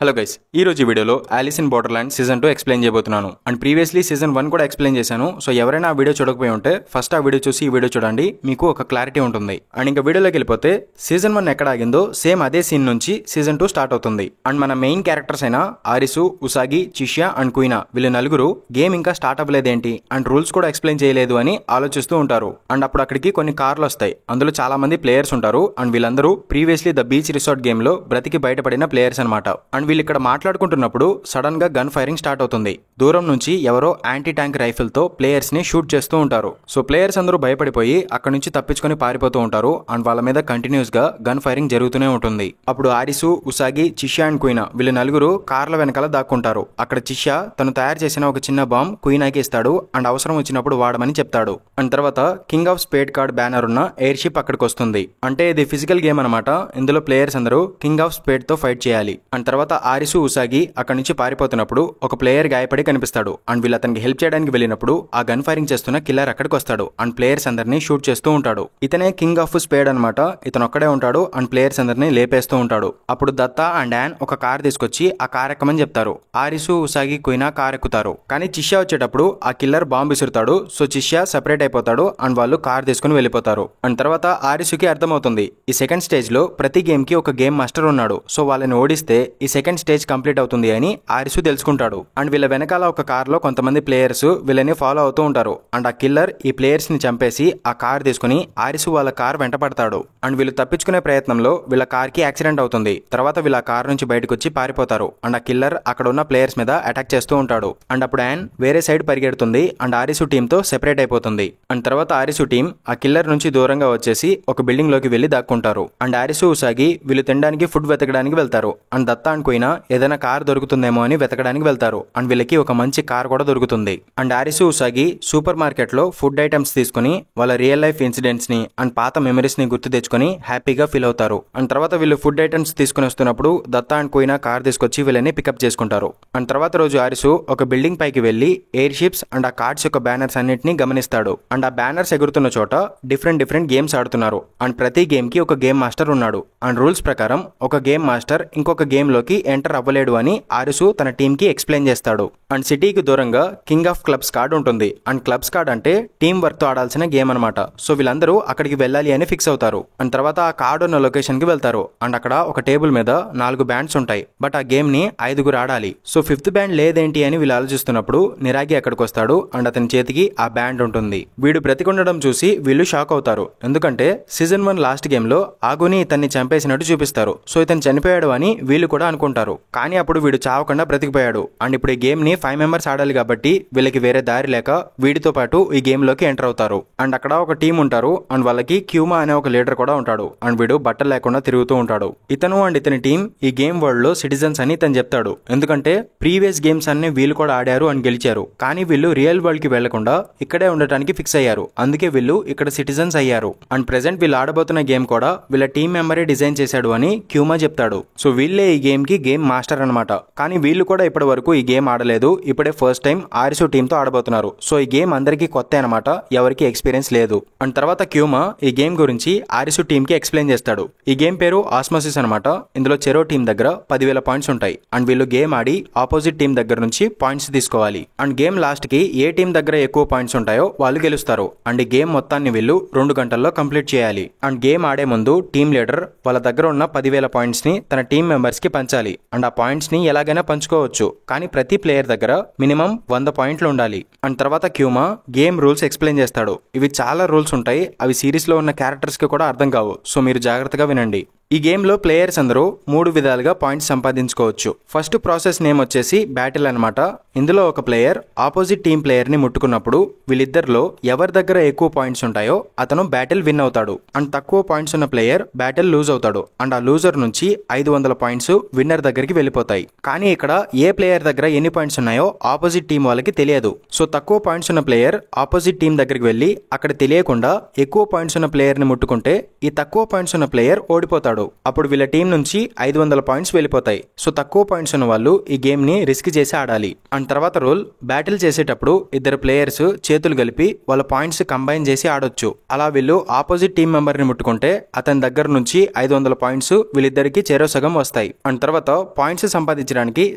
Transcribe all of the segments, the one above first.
Hello guys, ఈ రోజు వీడియోలో Alice in borderland season 2 explain చేయబోతున్నాను. అండ్ ప్రీవియస్లీ సీజన్ 1 కూడా ఎక్స్ప్లెయిన్ చేశాను. సో ఎవరైనా ఆ వీడియో చూడకపోయి ఉంటే ఫస్ట్ ఆ వీడియో చూసి ఈ వీడియో చూడండి, మీకు ఒక క్లారిటీ ఉంటుంది. అండ్ ఇంకా వీడియోలోకి వెళ్ళిపోతే సీజన్ 1 ఎక్కడ ఆగిందో సేమ్ అదే సీన్ నుంచి సీజన్ 2 స్టార్ట్ అవుతుంది. అండ్ మన మెయిన్ క్యారెక్టర్స్ అయిన ఆరిసు, ఉసాగి, చిషియా అండ్ కుయినా వీళ్ళు నలుగురు గేమ్ ఇంకా స్టార్ట్ అవ్వలేదేంటి అండ్ రూల్స్ కూడా ఎక్స్ప్లెయిన్ చేయలేదు అని ఆలోచిస్తూ ఉంటారు. అండ్ అప్పుడు అక్కడికి కొన్ని కార్లు వస్తాయి. అందులో చాలా మంది ప్లేయర్స్ ఉంటారు. అండ్ వీళ్ళందరూ previously the beach resort game లో బ్రతికి బయటపడిన ప్లేయర్స్ అనమాట. అండ్ వీళ్ళు ఇక్కడ మాట్లాడుకుంటున్నప్పుడు సడన్ గా గన్ ఫైరింగ్ స్టార్ట్ అవుతుంది. దూరం నుంచి ఎవరో యాంటీ ట్యాంక్ రైఫిల్ తో ప్లేయర్స్ ని షూట్ చేస్తూ ఉంటారు. సో ప్లేయర్స్ అందరూ భయపడిపోయి అక్కడ నుంచి తప్పించుకొని పారిపోతూ ఉంటారు. అండ్ వాళ్ళ మీద కంటిన్యూస్ గా గన్ ఫైరింగ్ జరుగుతూనే ఉంటుంది. అప్పుడు ఆరిసు, ఉసాగి, చిషియా అండ్ కుయినా వీళ్ళు నలుగురు కార్ల వెనకాల దాక్కుంటారు. అక్కడ చిషియా తను తయారు చేసిన ఒక చిన్న బాంబ్ కుయినాకి ఇస్తాడు అండ్ అవసరం వచ్చినప్పుడు వాడమని చెప్తాడు. అండ్ తర్వాత king of spade card banner ఉన్న ఎయిర్ షిప్ అక్కడికి వస్తుంది. అంటే ఇది ఫిజికల్ గేమ్ అనమాట. ఇందులో ప్లేయర్స్ అందరూ కింగ్ ఆఫ్ స్పేడ్ తో ఫైట్ చేయాలి. అండ్ తర్వాత ఆరిసు, ఉసాగి అక్కడి నుంచి పారిపోతున్నప్పుడు ఒక ప్లేయర్ గాయపడి కనిపిస్తాడు. అండ్ వీళ్ళు అతనికి హెల్ప్ చేయడానికి వెళ్ళినప్పుడు ఆ గన్ ఫైరింగ్ చేస్తున్న కిల్లర్ అక్కడికి వస్తాడు అండ్ ప్లేయర్స్ అందరినీ షూట్ చేస్తూ ఉంటాడు. ఇతనే కింగ్ ఆఫ్ స్పేడ్ అనమాట. ఇతను ఒక్కడే ఉంటాడు అండ్ ప్లేయర్స్ అందరినీ లేపేస్తూ ఉంటాడు. అప్పుడు దత్తా అండ్ యాన్ ఒక కార్ తీసుకొచ్చి ఆ కార్ ఎక్కమని చెప్తారు. ఆరిసు, ఉసాగి, కుయినా కార్ ఎక్కుతారు. కానీ చిషియా వచ్చేటప్పుడు ఆ కిల్లర్ బాంబు విసురుతాడు. సో చిషియా సెపరేట్ అయిపోతాడు అండ్ వాళ్ళు కార్ తీసుకుని వెళ్ళిపోతారు. అండ్ తర్వాత ఆరిసుకి అర్థమవుతుంది ఈ సెకండ్ స్టేజ్ లో ప్రతి గేమ్ కి ఒక గేమ్ మాస్టర్ ఉన్నాడు. సో వాళ్ళని ఓడిస్తే ఈ సెకండ్ స్టేజ్ కంప్లీట్ అవుతుంది అని ఆరిసు తెలుసుకుంటాడు. అండ్ వీళ్ళ వెనకాల ఒక కార్ లో కొంతమంది ప్లేయర్స్ వీళ్ళని ఫాలో అవుతూ ఉంటారు. అండ్ ఆ కిల్లర్ ఈ ప్లేయర్స్ ని చంపేసి ఆ కార్ తీసుకుని ఆరిసు వాళ్ళ కార్ వెంట పడతాడు. అండ్ వీళ్ళు తప్పించుకునే ప్రయత్నంలో వీళ్ళ కార్ కి యాక్సిడెంట్ అవుతుంది. తర్వాత వీళ్ళ కార్ నుంచి బయటకు వచ్చి పారిపోతారు. అండ్ ఆ కిల్లర్ అక్కడ ఉన్న ప్లేయర్స్ మీద అటాక్ చేస్తూ ఉంటాడు. అండ్ అప్పుడు యాన్ వేరే సైడ్ పరిగెడుతుంది అండ్ ఆరిసు టీమ్ తో సెపరేట్ అయిపోతుంది. అండ్ తర్వాత ఆరిసు టీం ఆ కిల్లర్ నుంచి దూరంగా వచ్చేసి ఒక బిల్డింగ్ లోకి వెళ్లి దాక్కుంటారు. అండ్ ఆరిసు, ఉసాగి వీళ్ళు తినడానికి ఫుడ్ వెతకడానికి వెళ్తారు. అండ్ దత్తా అండ్ కుయినా ఏదైనా కార్ దొరుకుతుందేమో అని వెతకడానికి వెళ్తారు. అండ్ వీళ్ళకి ఒక మంచి కార్ కూడా దొరుకుతుంది. అండ్ ఆరిసు, ఉసాగి సూపర్ మార్కెట్ లో ఫుడ్ ఐటమ్స్ తీసుకుని వాళ్ళ రియల్ లైఫ్ ఇన్సిడెంట్స్ ని అండ్ పాత మెమరీస్ ని గుర్తు తెచ్చుకొని హ్యాపీగా ఫీల్ అవుతారు. అండ్ తర్వాత వీళ్ళు ఫుడ్ ఐటమ్స్ తీసుకుని వస్తున్నప్పుడు దత్తా అండ్ కుయినా కార్ తీసుకొచ్చి వీళ్ళని పికప్ చేసుకుంటారు. అండ్ తర్వాత రోజు ఆరిసు ఒక బిల్డింగ్ పైకి వెళ్లి ఎయిర్ షిప్స్ అండ్ ఆ కార్డ్స్ యొక్క బ్యానర్స్ అన్నింటినీ గమనిస్తాడు. అండ్ ఆ బ్యానర్స్ ఎగురుతున్న చోట డిఫరెంట్ గేమ్స్ ఆడుతున్నారు. అండ్ ప్రతి గేమ్ కి ఒక గేమ్ మాస్టర్ ఉన్నాడు. అండ్ రూల్స్ ప్రకారం ఒక గేమ్ మాస్టర్ ఇంకొక గేమ్ లోకి ఎంటర్ అవ్వలేడు అని ఆరిసు తన టీమ్ కి ఎక్స్ప్లెయిన్ చేస్తాడు. అండ్ సిటీకి దూరంగా కింగ్ ఆఫ్ క్లబ్స్ కార్డ్ ఉంటుంది. అండ్ క్లబ్స్ కార్డ్ అంటే టీమ్ వర్క్ తో ఆడాల్సిన గేమ్ అనమాట. సో వీళ్ళందరూ అక్కడికి వెళ్ళాలి అని ఫిక్స్ అవుతారు. అండ్ తర్వాత ఆ కార్డ్ ఉన్న లొకేషన్ కి వెళ్తారు. అండ్ అక్కడ ఒక టేబుల్ మీద 4 బ్యాండ్స్ ఉంటాయి. బట్ ఆ గేమ్ ని 5 ఆడాలి. సో 5th బ్యాండ్ లేదేంటి అని వీళ్ళు ఆలోచిస్తున్నప్పుడు నిరాగి అక్కడికి వస్తాడు. అండ్ అతని చేతికి ఆ బ్యాండ్ ఉంటుంది. వీడు బ్రతికుండడం చూసి వీళ్ళు షాక్ అవుతారు. ఎందుకంటే సీజన్ 1 లాస్ట్ గేమ్ లో ఆగుని ఇతన్ని చంపేసినట్టు చూపిస్తారు. సో ఇతను చనిపోయాడు అని వీళ్ళు కూడా అనుకుంటారు. కానీ అప్పుడు వీడు చావకుండా బ్రతికిపోయాడు. అండ్ ఇప్పుడు ఈ గేమ్ ని 5 మెంబర్స్ ఆడాలి కాబట్టి వీళ్ళకి వేరే దారి లేక వీడితో పాటు ఈ గేమ్ లోకి ఎంటర్ అవుతారు. అండ్ అక్కడ ఒక టీం ఉంటారు. అండ్ వాళ్ళకి క్యూమా అనే ఒక లీడర్ కూడా ఉంటాడు. అండ్ వీడు బట్టలు లేకుండా తిరుగుతూ ఉంటాడు. ఇతను అండ్ ఇతని టీం ఈ గేమ్ వరల్డ్ లో సిటిజన్స్ అని ఇతను చెప్తాడు. ఎందుకంటే ప్రీవియస్ గేమ్స్ అన్ని వీళ్ళు కూడా ఆడారు అని గెలిచారు. కానీ వీళ్ళు రియల్ వరల్డ్ కి వెళ్లకుండా ఇక్కడే ఉండటానికి ఫిక్స్ అయ్యారు. అందుకే వీళ్ళు ఇక్కడ సిటిజన్స్ అయ్యారు. అండ్ ప్రెసెంట్ వీళ్ళు ఆడబోతున్న గేమ్ కూడా వీళ్ళ టీం మెంబరే డిజైన్ చేశాడు అని క్యూమా చెప్తాడు. సో వీళ్ళే ఈ గేమ్ కి గేమ్ మాస్టర్ అనమాట. కానీ వీళ్ళు కూడా ఇప్పటి వరకు ఈ గేమ్ ఆడలేదు. ఇప్పుడే ఫస్ట్ టైం ఆరిసు టీమ్ తో ఆడబోతున్నారు. సో ఈ గేమ్ అందరికీ కొత్త అనమాట. ఎవరికి ఎక్స్పీరియన్స్ లేదు. అండ్ తర్వాత క్యూమా ఈ గేమ్ గురించి ఆరిసు టీమ్ కి ఎక్స్ప్లెయిన్ చేస్తాడు. ఈ గేమ్ పేరు ఆస్మోసిస్ అనమాట. ఇందులో చెరో టీం దగ్గర 10,000 పాయింట్స్ ఉంటాయి. అండ్ వీళ్ళు గేమ్ ఆడి ఆపోజిట్ టీం దగ్గర నుంచి పాయింట్స్ తీసుకోవాలి. అండ్ గేమ్ లాస్ట్ కి ఏ టీం దగ్గర ఎక్కువ పాయింట్స్ ఉంటాయో వాళ్ళు గెలుస్తారు. అండ్ ఈ గేమ్ మొత్తాన్ని వీళ్ళు 2 గంటల్లో కంప్లీట్ చేయాలి. అండ్ గేమ్ ఆడే ముందు టీం లీడర్ వాళ్ళ దగ్గర ఉన్న 10,000 పాయింట్స్ ని తన టీం మెంబర్స్ కి పంచాలి. అండ్ ఆ పాయింట్స్ ని ఎలాగైనా పంచుకోవచ్చు. కానీ ప్రతి ప్లేయర్ దగ్గర మినిమం 100 పాయింట్లు ఉండాలి. అండ్ తర్వాత క్యూమా గేమ్ రూల్స్ ఎక్స్ప్లెయిన్ చేస్తాడు. ఇవి చాలా రూల్స్ ఉంటాయి. అవి సిరీస్ లో ఉన్న క్యారెక్టర్స్ కి కూడా అర్థం కావు. సో మీరు జాగ్రత్తగా వినండి. ఈ గేమ్ లో ప్లేయర్స్ అందరూ 3 విధాలుగా పాయింట్స్ సంపాదించుకోవచ్చు. ఫస్ట్ ప్రాసెస్ నేమ్ వచ్చేసి బ్యాటిల్ అనమాట. ఇందులో ఒక ప్లేయర్ ఆపోజిట్ టీం ప్లేయర్ ని ముట్టుకున్నప్పుడు వీళ్ళిద్దరిలో ఎవరి దగ్గర ఎక్కువ పాయింట్స్ ఉంటాయో అతను బ్యాటిల్ విన్ అవుతాడు. అండ్ తక్కువ పాయింట్స్ ఉన్న ప్లేయర్ బ్యాటిల్ లూజ్ అవుతాడు. అండ్ ఆ లూజర్ నుంచి 500 పాయింట్స్ విన్నర్ దగ్గరికి వెళ్ళిపోతాయి. కానీ ఇక్కడ ఏ ప్లేయర్ దగ్గర ఎన్ని పాయింట్స్ ఉన్నాయో ఆపోజిట్ టీం వాళ్ళకి తెలియదు. సో తక్కువ పాయింట్స్ ఉన్న ప్లేయర్ ఆపోజిట్ టీం దగ్గరికి వెళ్లి అక్కడ తెలియకుండా ఎక్కువ పాయింట్స్ ఉన్న ప్లేయర్ ని ముట్టుకుంటే ఈ తక్కువ పాయింట్స్ ఉన్న ప్లేయర్ ఓడిపోతాడు. చేస్తాడు. అప్పుడు వీళ్ళ టీం నుంచి 500 పాయింట్స్ వెళ్ళిపోతాయి. సో తక్కువ పాయింట్స్ ఉన్న వాళ్ళు ఈ గేమ్ ని రిస్క్ చేసి ఆడాలి. అండ్ తర్వాత రూల్, బ్యాటిల్ చేసేటప్పుడు ఇద్దరు ప్లేయర్స్ చేతులు కలిపి వాళ్ళ పాయింట్స్ కంబైన్ చేసి ఆడొచ్చు. అలా వీళ్ళు ఆపోజిట్ టీం మెంబర్ ని ముట్టుకుంటే అతని దగ్గర నుంచి 500 పాయింట్స్ వీళ్ళిద్దరికి చెరో సగం వస్తాయి. అండ్ తర్వాత పాయింట్స్ సంపాదించడానికి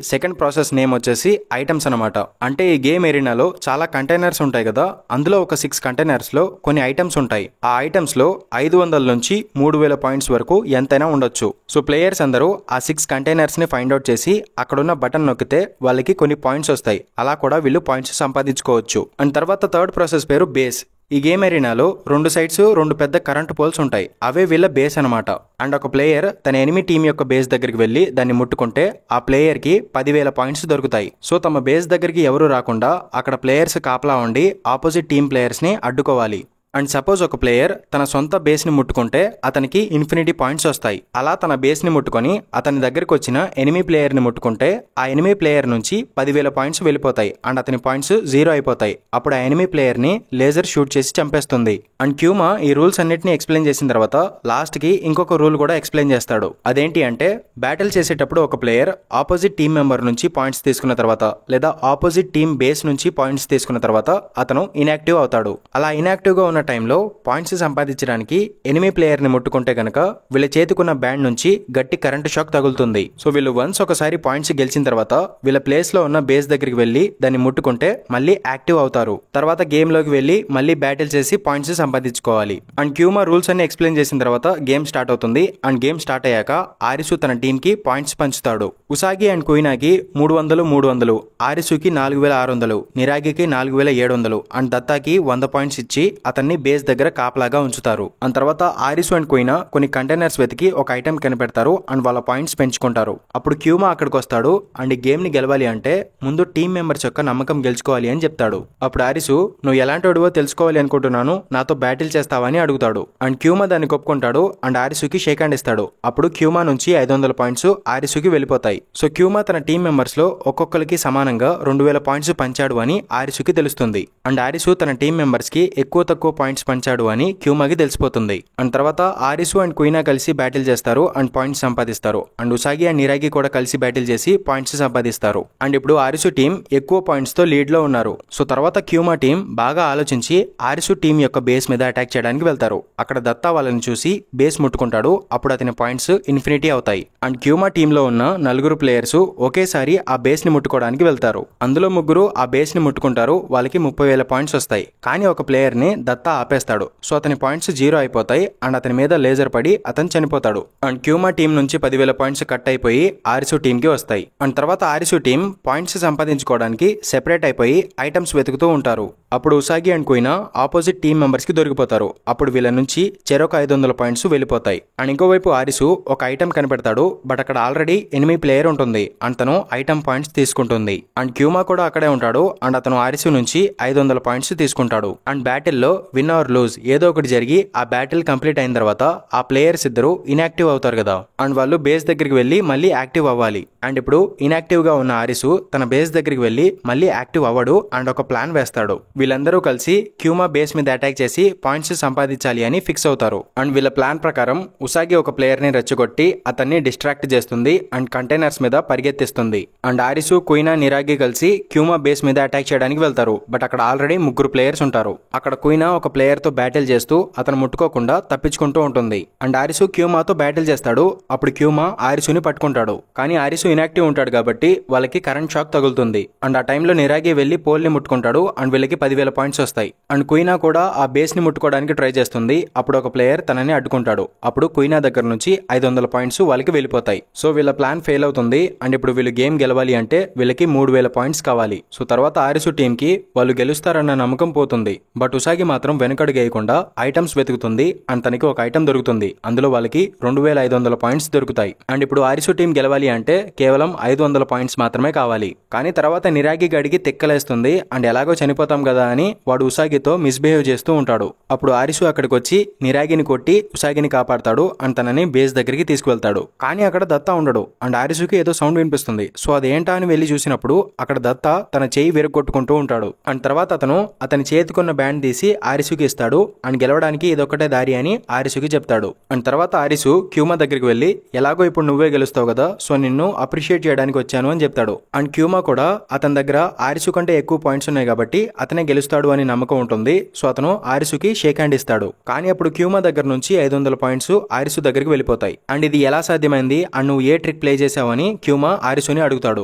సెకండ్ ప్రాసెస్ నేమ్ వచ్చేసి ఐటమ్స్ అనమాట. అంటే ఈ గేమ్ ఏరియాలో చాలా కంటైనర్స్ ఉంటాయి కదా, అందులో ఒక 6 కంటైనర్స్ లో కొన్ని ఐటమ్స్ ఉంటాయి. ఆ ఐటమ్స్ లో 500 నుంచి 3000 పాయింట్స్ వరకు ఎంతైనా ఉండొచ్చు. సో ప్లేయర్స్ అందరూ ఆ 6 కంటైనర్స్ ని ఫైండ్ అవుట్ చేసి అక్కడున్న బటన్ నొక్కితే వాళ్ళకి కొన్ని పాయింట్స్ వస్తాయి. అలా కూడా వీళ్ళు పాయింట్స్ సంపాదించుకోవచ్చు. అండ్ తర్వాత థర్డ్ ప్రాసెస్ పేరు బేస్. ఈ గేమ్ ఏరియాలో 2 సైడ్స్ 2 పెద్ద కరెంట్ పోల్స్ ఉంటాయి. అవే వీళ్ళ బేస్ అనమాట. అండ్ ఒక ప్లేయర్ తన ఎనిమి టీం యొక్క బేస్ దగ్గరికి వెళ్లి దాన్ని ముట్టుకుంటే ఆ ప్లేయర్ కి 10,000 పాయింట్స్ దొరుకుతాయి. సో తమ బేస్ దగ్గరికి ఎవరు రాకుండా అక్కడ ప్లేయర్స్ కాపలా ఉండి ఆపోజిట్ టీం ప్లేయర్స్ ని అడ్డుకోవాలి. అండ్ సపోజ్ ఒక ప్లేయర్ తన సొంత బేస్ ని ముట్టుకుంటే అతనికి ఇన్ఫినిటీ పాయింట్స్ వస్తాయి. అలా తన బేస్ ని ముట్టుకొని అతని దగ్గరకు వచ్చిన ఎనిమి ప్లేయర్ ని ముట్టుకుంటే ఆ ఎనిమి ప్లేయర్ నుంచి 10,000 పాయింట్స్ వెళ్ళిపోతాయి. అండ్ అతని పాయింట్స్ 0 అయిపోతాయి. అప్పుడు ఆ ఎనిమి ప్లేయర్ ని లేజర్ షూట్ చేసి చంపేస్తుంది. అండ్ క్యూమా ఈ రూల్స్ అన్నిటిని ఎక్స్ప్లెయిన్ చేసిన తర్వాత లాస్ట్ కి ఇంకొక రూల్ కూడా ఎక్స్ప్లెయిన్ చేస్తాడు. అదేంటి అంటే బ్యాటిల్ చేసేటప్పుడు ఒక ప్లేయర్ ఆపోజిట్ టీం మెంబర్ నుంచి పాయింట్స్ తీసుకున్న తర్వాత లేదా ఆపోజిట్ టీం బేస్ నుంచి పాయింట్స్ తీసుకున్న తర్వాత అతను ఇన్యాక్టివ్ అవుతాడు. అలా ఇన్యాక్టివ్ గా ఉన్న టైంలో పాయింట్స్ సంపాదించడానికి ఎనిమి ప్లేయర్ ని ముట్టుకుంటే గనక వీళ్ళ చేతికున్న బ్యాండ్ నుంచి గట్టి కరెంట్ షాక్ తగులుతుంది. సో వీళ్ళు వన్స్ ఒకసారి పాయింట్స్ గెలిచిన తర్వాత వీళ్ళ ప్లేస్ లో ఉన్న బేస్ దగ్గరికి వెళ్లి దాన్ని ముట్టుకుంటే మళ్ళీ యాక్టివ్ అవుతారు. తర్వాత గేమ్ లోకి వెళ్లి మళ్ళీ బ్యాటిల్ చేసి పాయింట్స్ సంపాదించుకోవాలి. అండ్ క్యూమా రూల్స్ అన్ని ఎక్స్ప్లెయిన్ చేసిన తర్వాత గేమ్ స్టార్ట్ అవుతుంది. అండ్ గేమ్ స్టార్ట్ అయ్యాక ఆరిసు తన టీం కి పాయింట్స్ పంచుతాడు. ఉసాగి అండ్ కుయినాకి 300 ఆరిసుకి 4600, నిరాగికి 4700 అండ్ దత్తాకి 100 పాయింట్స్ ఇచ్చి అతన్ని బేస్ దగ్గర కాపలాగా ఉంచుతారు. ఆ తర్వాత ఆరిసు అండ్ కుయినా కొన్ని కంటైనర్స్ వెతికి ఒక ఐటెం కనిపెడతారు అండ్ వాళ్ళ పాయింట్స్ పెంచుకుంటారు. అప్పుడు క్యూమా అక్కడికి వస్తాడు అండ్ ఈ గేమ్ ని గెలవాలి అంటే ముందు టీం మెంబర్స్ యొక్క నమ్మకం గెలుచుకోవాలి అని చెప్తాడు. అప్పుడు ఆరిసు, నువ్వు ఎలాంటి వాడివో తెలుసుకోవాలి అనుకుంటున్నాను, నాతో బ్యాటిల్ చేస్తావని అడుగుతాడు. అండ్ క్యూమా దాన్ని ఒప్పుకుంటాడు అండ్ ఆరిసుకి షేక్ హ్యాండ్ ఇస్తాడు. అప్పుడు క్యూమా నుంచి 500 పాయింట్స్ ఆరిసుకి వెళ్ళిపోతాయి. సో క్యూమా తన టీం మెంబర్స్ లో ఒక్కొక్కరికి సమానంగా 2000 పాయింట్స్ పంచాడు అని ఆరిసుకి తెలుస్తుంది. అండ్ ఆరిసు తన టీం మెంబర్స్ కి ఎక్కువ తక్కువ పాయింట్స్ పంచాడు అని క్యూమాకి తెలిసిపోతుంది. అండ్ తర్వాత ఆరిసు అండ్ కుయినా కలిసి బ్యాటిల్ చేస్తారు అండ్ పాయింట్స్ సంపాదిస్తారు. అండ్ ఉసాగి అండ్ నిరాగి కూడా కలిసి బ్యాటిల్ చేసి పాయింట్స్ సంపాదిస్తారు. అండ్ ఇప్పుడు ఆరిసు టీం ఎక్కువ పాయింట్స్ తో లీడ్ లో ఉన్నారు. సో తర్వాత క్యూమా టీం బాగా ఆలోచించి ఆరిసు టీం యొక్క బేస్ మీద అటాక్ చేయడానికి వెళ్తారు. అక్కడ దత్తా వాళ్ళని చూసి బేస్ ముట్టుకుంటాడు. అప్పుడు అతని పాయింట్స్ ఇన్ఫినిటీ అవుతాయి. అండ్ క్యూమా టీం లో ఉన్న 4 ప్లేయర్స్ ఒకేసారి ఆ బేస్ ని ముట్టుకోవడానికి వెళ్తారు. అందులో 3 ఆ బేస్ ని ముట్టుకుంటారు. వాళ్ళకి 30,000 పాయింట్స్ వస్తాయి. కానీ ఒక ప్లేయర్ ని దత్తా ఆపేస్తాడు. సో అతని పాయింట్స్ 0 అయిపోతాయి అండ్ అతని మీద లేజర్ పడి అతను చనిపోతాడు. అండ్ క్యూమా టీం నుంచి 10,000 పాయింట్స్ కట్ అయిపోయి ఆరిసు టీం కి వస్తాయి. అండ్ తర్వాత ఆరిసు టీం పాయింట్స్ సంపాదించుకోవడానికి సెపరేట్ అయిపోయి ఐటమ్స్ వెతుకుతూ ఉంటారు. అప్పుడు ఉసాగి అండ్ కుయినా ఆపోజిట్ టీం మెంబర్స్ కి దొరికిపోతారు. అప్పుడు వీళ్ళ నుంచి చెరొక 500 పాయింట్స్ వెళ్ళిపోతాయి. అండ్ ఇంకోవైపు ఆరిసు ఒక ఐటమ్ కనిపెడతాడు. బట్ అక్కడ ఆల్రెడీ ఎనిమి ప్లేయర్ ఉంటుంది అండ్ తను ఐటమ్ పాయింట్స్ తీసుకుంటుంది. అండ్ క్యూమా కూడా అక్కడే ఉంటాడు అండ్ అతను ఆరిసు నుంచి 500 పాయింట్స్ తీసుకుంటాడు. అండ్ బ్యాటిల్లో విన్ ఆర్ లూజ్ ఏదో ఒకటి జరిగి ఆ బ్యాటిల్ కంప్లీట్ అయిన తర్వాత ఆ ప్లేయర్స్ ఇద్దరు ఇన్యాక్టివ్ అవుతారు కదా, అండ్ వాళ్ళు బేస్ దగ్గరికి వెళ్లి మళ్ళీ యాక్టివ్ అవ్వాలి. అండ్ ఇప్పుడు ఇన్యాక్టివ్ గా ఉన్న ఆరిసు తన బేస్ దగ్గరికి వెళ్లి మళ్ళీ యాక్టివ్ అవ్వడు అండ్ ఒక ప్లాన్ వేస్తాడు. వీళ్ళందరూ కలిసి క్యూమా బేస్ మీద అటాక్ చేసి పాయింట్స్ సంపాదించాలి అని ఫిక్స్ అవుతారు. అండ్ వీళ్ళ ప్లాన్ ప్రకారం ఉసాగి ఒక ప్లేయర్ ని రెచ్చగొట్టి అతన్ని డిస్ట్రాక్ట్ చేస్తుంది అండ్ కంటైనర్స్ మీద పరిగెత్తిస్తుంది. అండ్ ఆరిసు, కుయినా, నిరాగి కలిసి క్యూమా బేస్ మీద అటాక్ చేయడానికి వెళ్తారు. బట్ అక్కడ ఆల్రెడీ 3 ప్లేయర్స్ ఉంటారు. అక్కడ కుయినా ఒక ప్లేయర్ తో బ్యాటిల్ చేస్తూ అతను ముట్టుకోకుండా తప్పించుకుంటూ ఉంటుంది. అండ్ ఆరిసు క్యూమాతో బ్యాటిల్ చేస్తాడు. అప్పుడు క్యూమా ఆరిసుని పట్టుకుంటాడు. కానీ ఆరిసు ఇన్యాక్టివ్ ఉంటాడు కాబట్టి వాళ్ళకి కరెంట్ షాక్ తగులుతుంది. అండ్ ఆ టైంలో నిరాగి వెళ్లి పోల్ ని ముట్టుకుంటాడు అండ్ వీళ్ళకి 10,000 పాయింట్స్ వస్తాయి. అండ్ కుయినా కూడా ఆ బేస్ ని ముట్టుకోవడానికి ట్రై చేస్తుంది. అప్పుడు ఒక ప్లేయర్ తనని అడ్డుకుంటాడు. అప్పుడు కుయినా దగ్గర నుంచి 500 పాయింట్స్ వాళ్ళకి వెళ్ళిపోతాయి. సో వీళ్ళ ప్లాన్ ఫెయిల్ అవుతుంది. అండ్ ఇప్పుడు వీళ్ళు గేమ్ గెలవాలి అంటే వీళ్ళకి 3000 పాయింట్స్ కావాలి. సో తర్వాత ఆరిసు టీం కి వాళ్ళు గెలుస్తారన్న నమ్మకం పోతుంది. బట్ ఉసాగి మాత్రం వెనుకడుగు వేయకుండా ఐటమ్స్ వెతుకుతుంది అండ్ తనకి ఒక ఐటమ్ దొరుకుతుంది. అందులో వాళ్ళకి 2500 పాయింట్స్ దొరుకుతాయి. అండ్ ఇప్పుడు ఆరిసు టీం గెలవాలి అంటే కేవలం 500 పాయింట్స్ మాత్రమే కావాలి. కానీ తర్వాత నిరాగి గడికి తిక్కలేస్తుంది అండ్ ఎలాగో చనిపోతాం కదా కదా అని వాడు ఉసాగితో మిస్బిహేవ్ చేస్తూ ఉంటాడు. అప్పుడు ఆరిసు అక్కడికి వచ్చి నిరాగిని కొట్టి ఉసాగిని కాపాడతాడు అండ్ తనని బేస్ దగ్గరికి తీసుకువెళ్తాడు. కానీ అక్కడ దత్తా ఉండడు అండ్ ఆరిసుకి ఏదో సౌండ్ వినిపిస్తుంది. సో అదేంటా అని వెళ్లి చూసినప్పుడు అక్కడ దత్తా తన చేయి విరగొట్టుకుంటూ ఉంటాడు. అండ్ తర్వాత అతను అతని చేతికున్న బ్యాండ్ తీసి ఆరిసుకి ఇస్తాడు అండ్ గెలవడానికి ఇదొక్కటే దారి అని ఆరిసుకి చెప్తాడు. అండ్ తర్వాత ఆరిసు క్యూమా దగ్గరికి వెళ్లి ఎలాగో ఇప్పుడు నువ్వే గెలుస్తావు కదా, సో నిన్ను అప్రిషియేట్ చేయడానికి వచ్చాను అని చెప్తాడు. అండ్ క్యూమా కూడా అతని దగ్గర ఆరిసు కంటే ఎక్కువ పాయింట్స్ ఉన్నాయి కాబట్టి అతనే గెలుస్తాడు అని నమ్మకం ఉంటుంది. సో అతను ఆరిసుకి షేక్ హ్యాండ్ ఇస్తాడు. కానీ అప్పుడు క్యూమా దగ్గర నుంచి 500 పాయింట్స్ ఆరిసు దగ్గరికి వెళ్ళిపోతాయి. అండ్ ఇది ఎలా సాధ్యమైంది అండ్ నువ్వు ఏ ట్రిక్ ప్లే చేసావని క్యూమా ఆరిసుని అడుగుతాడు.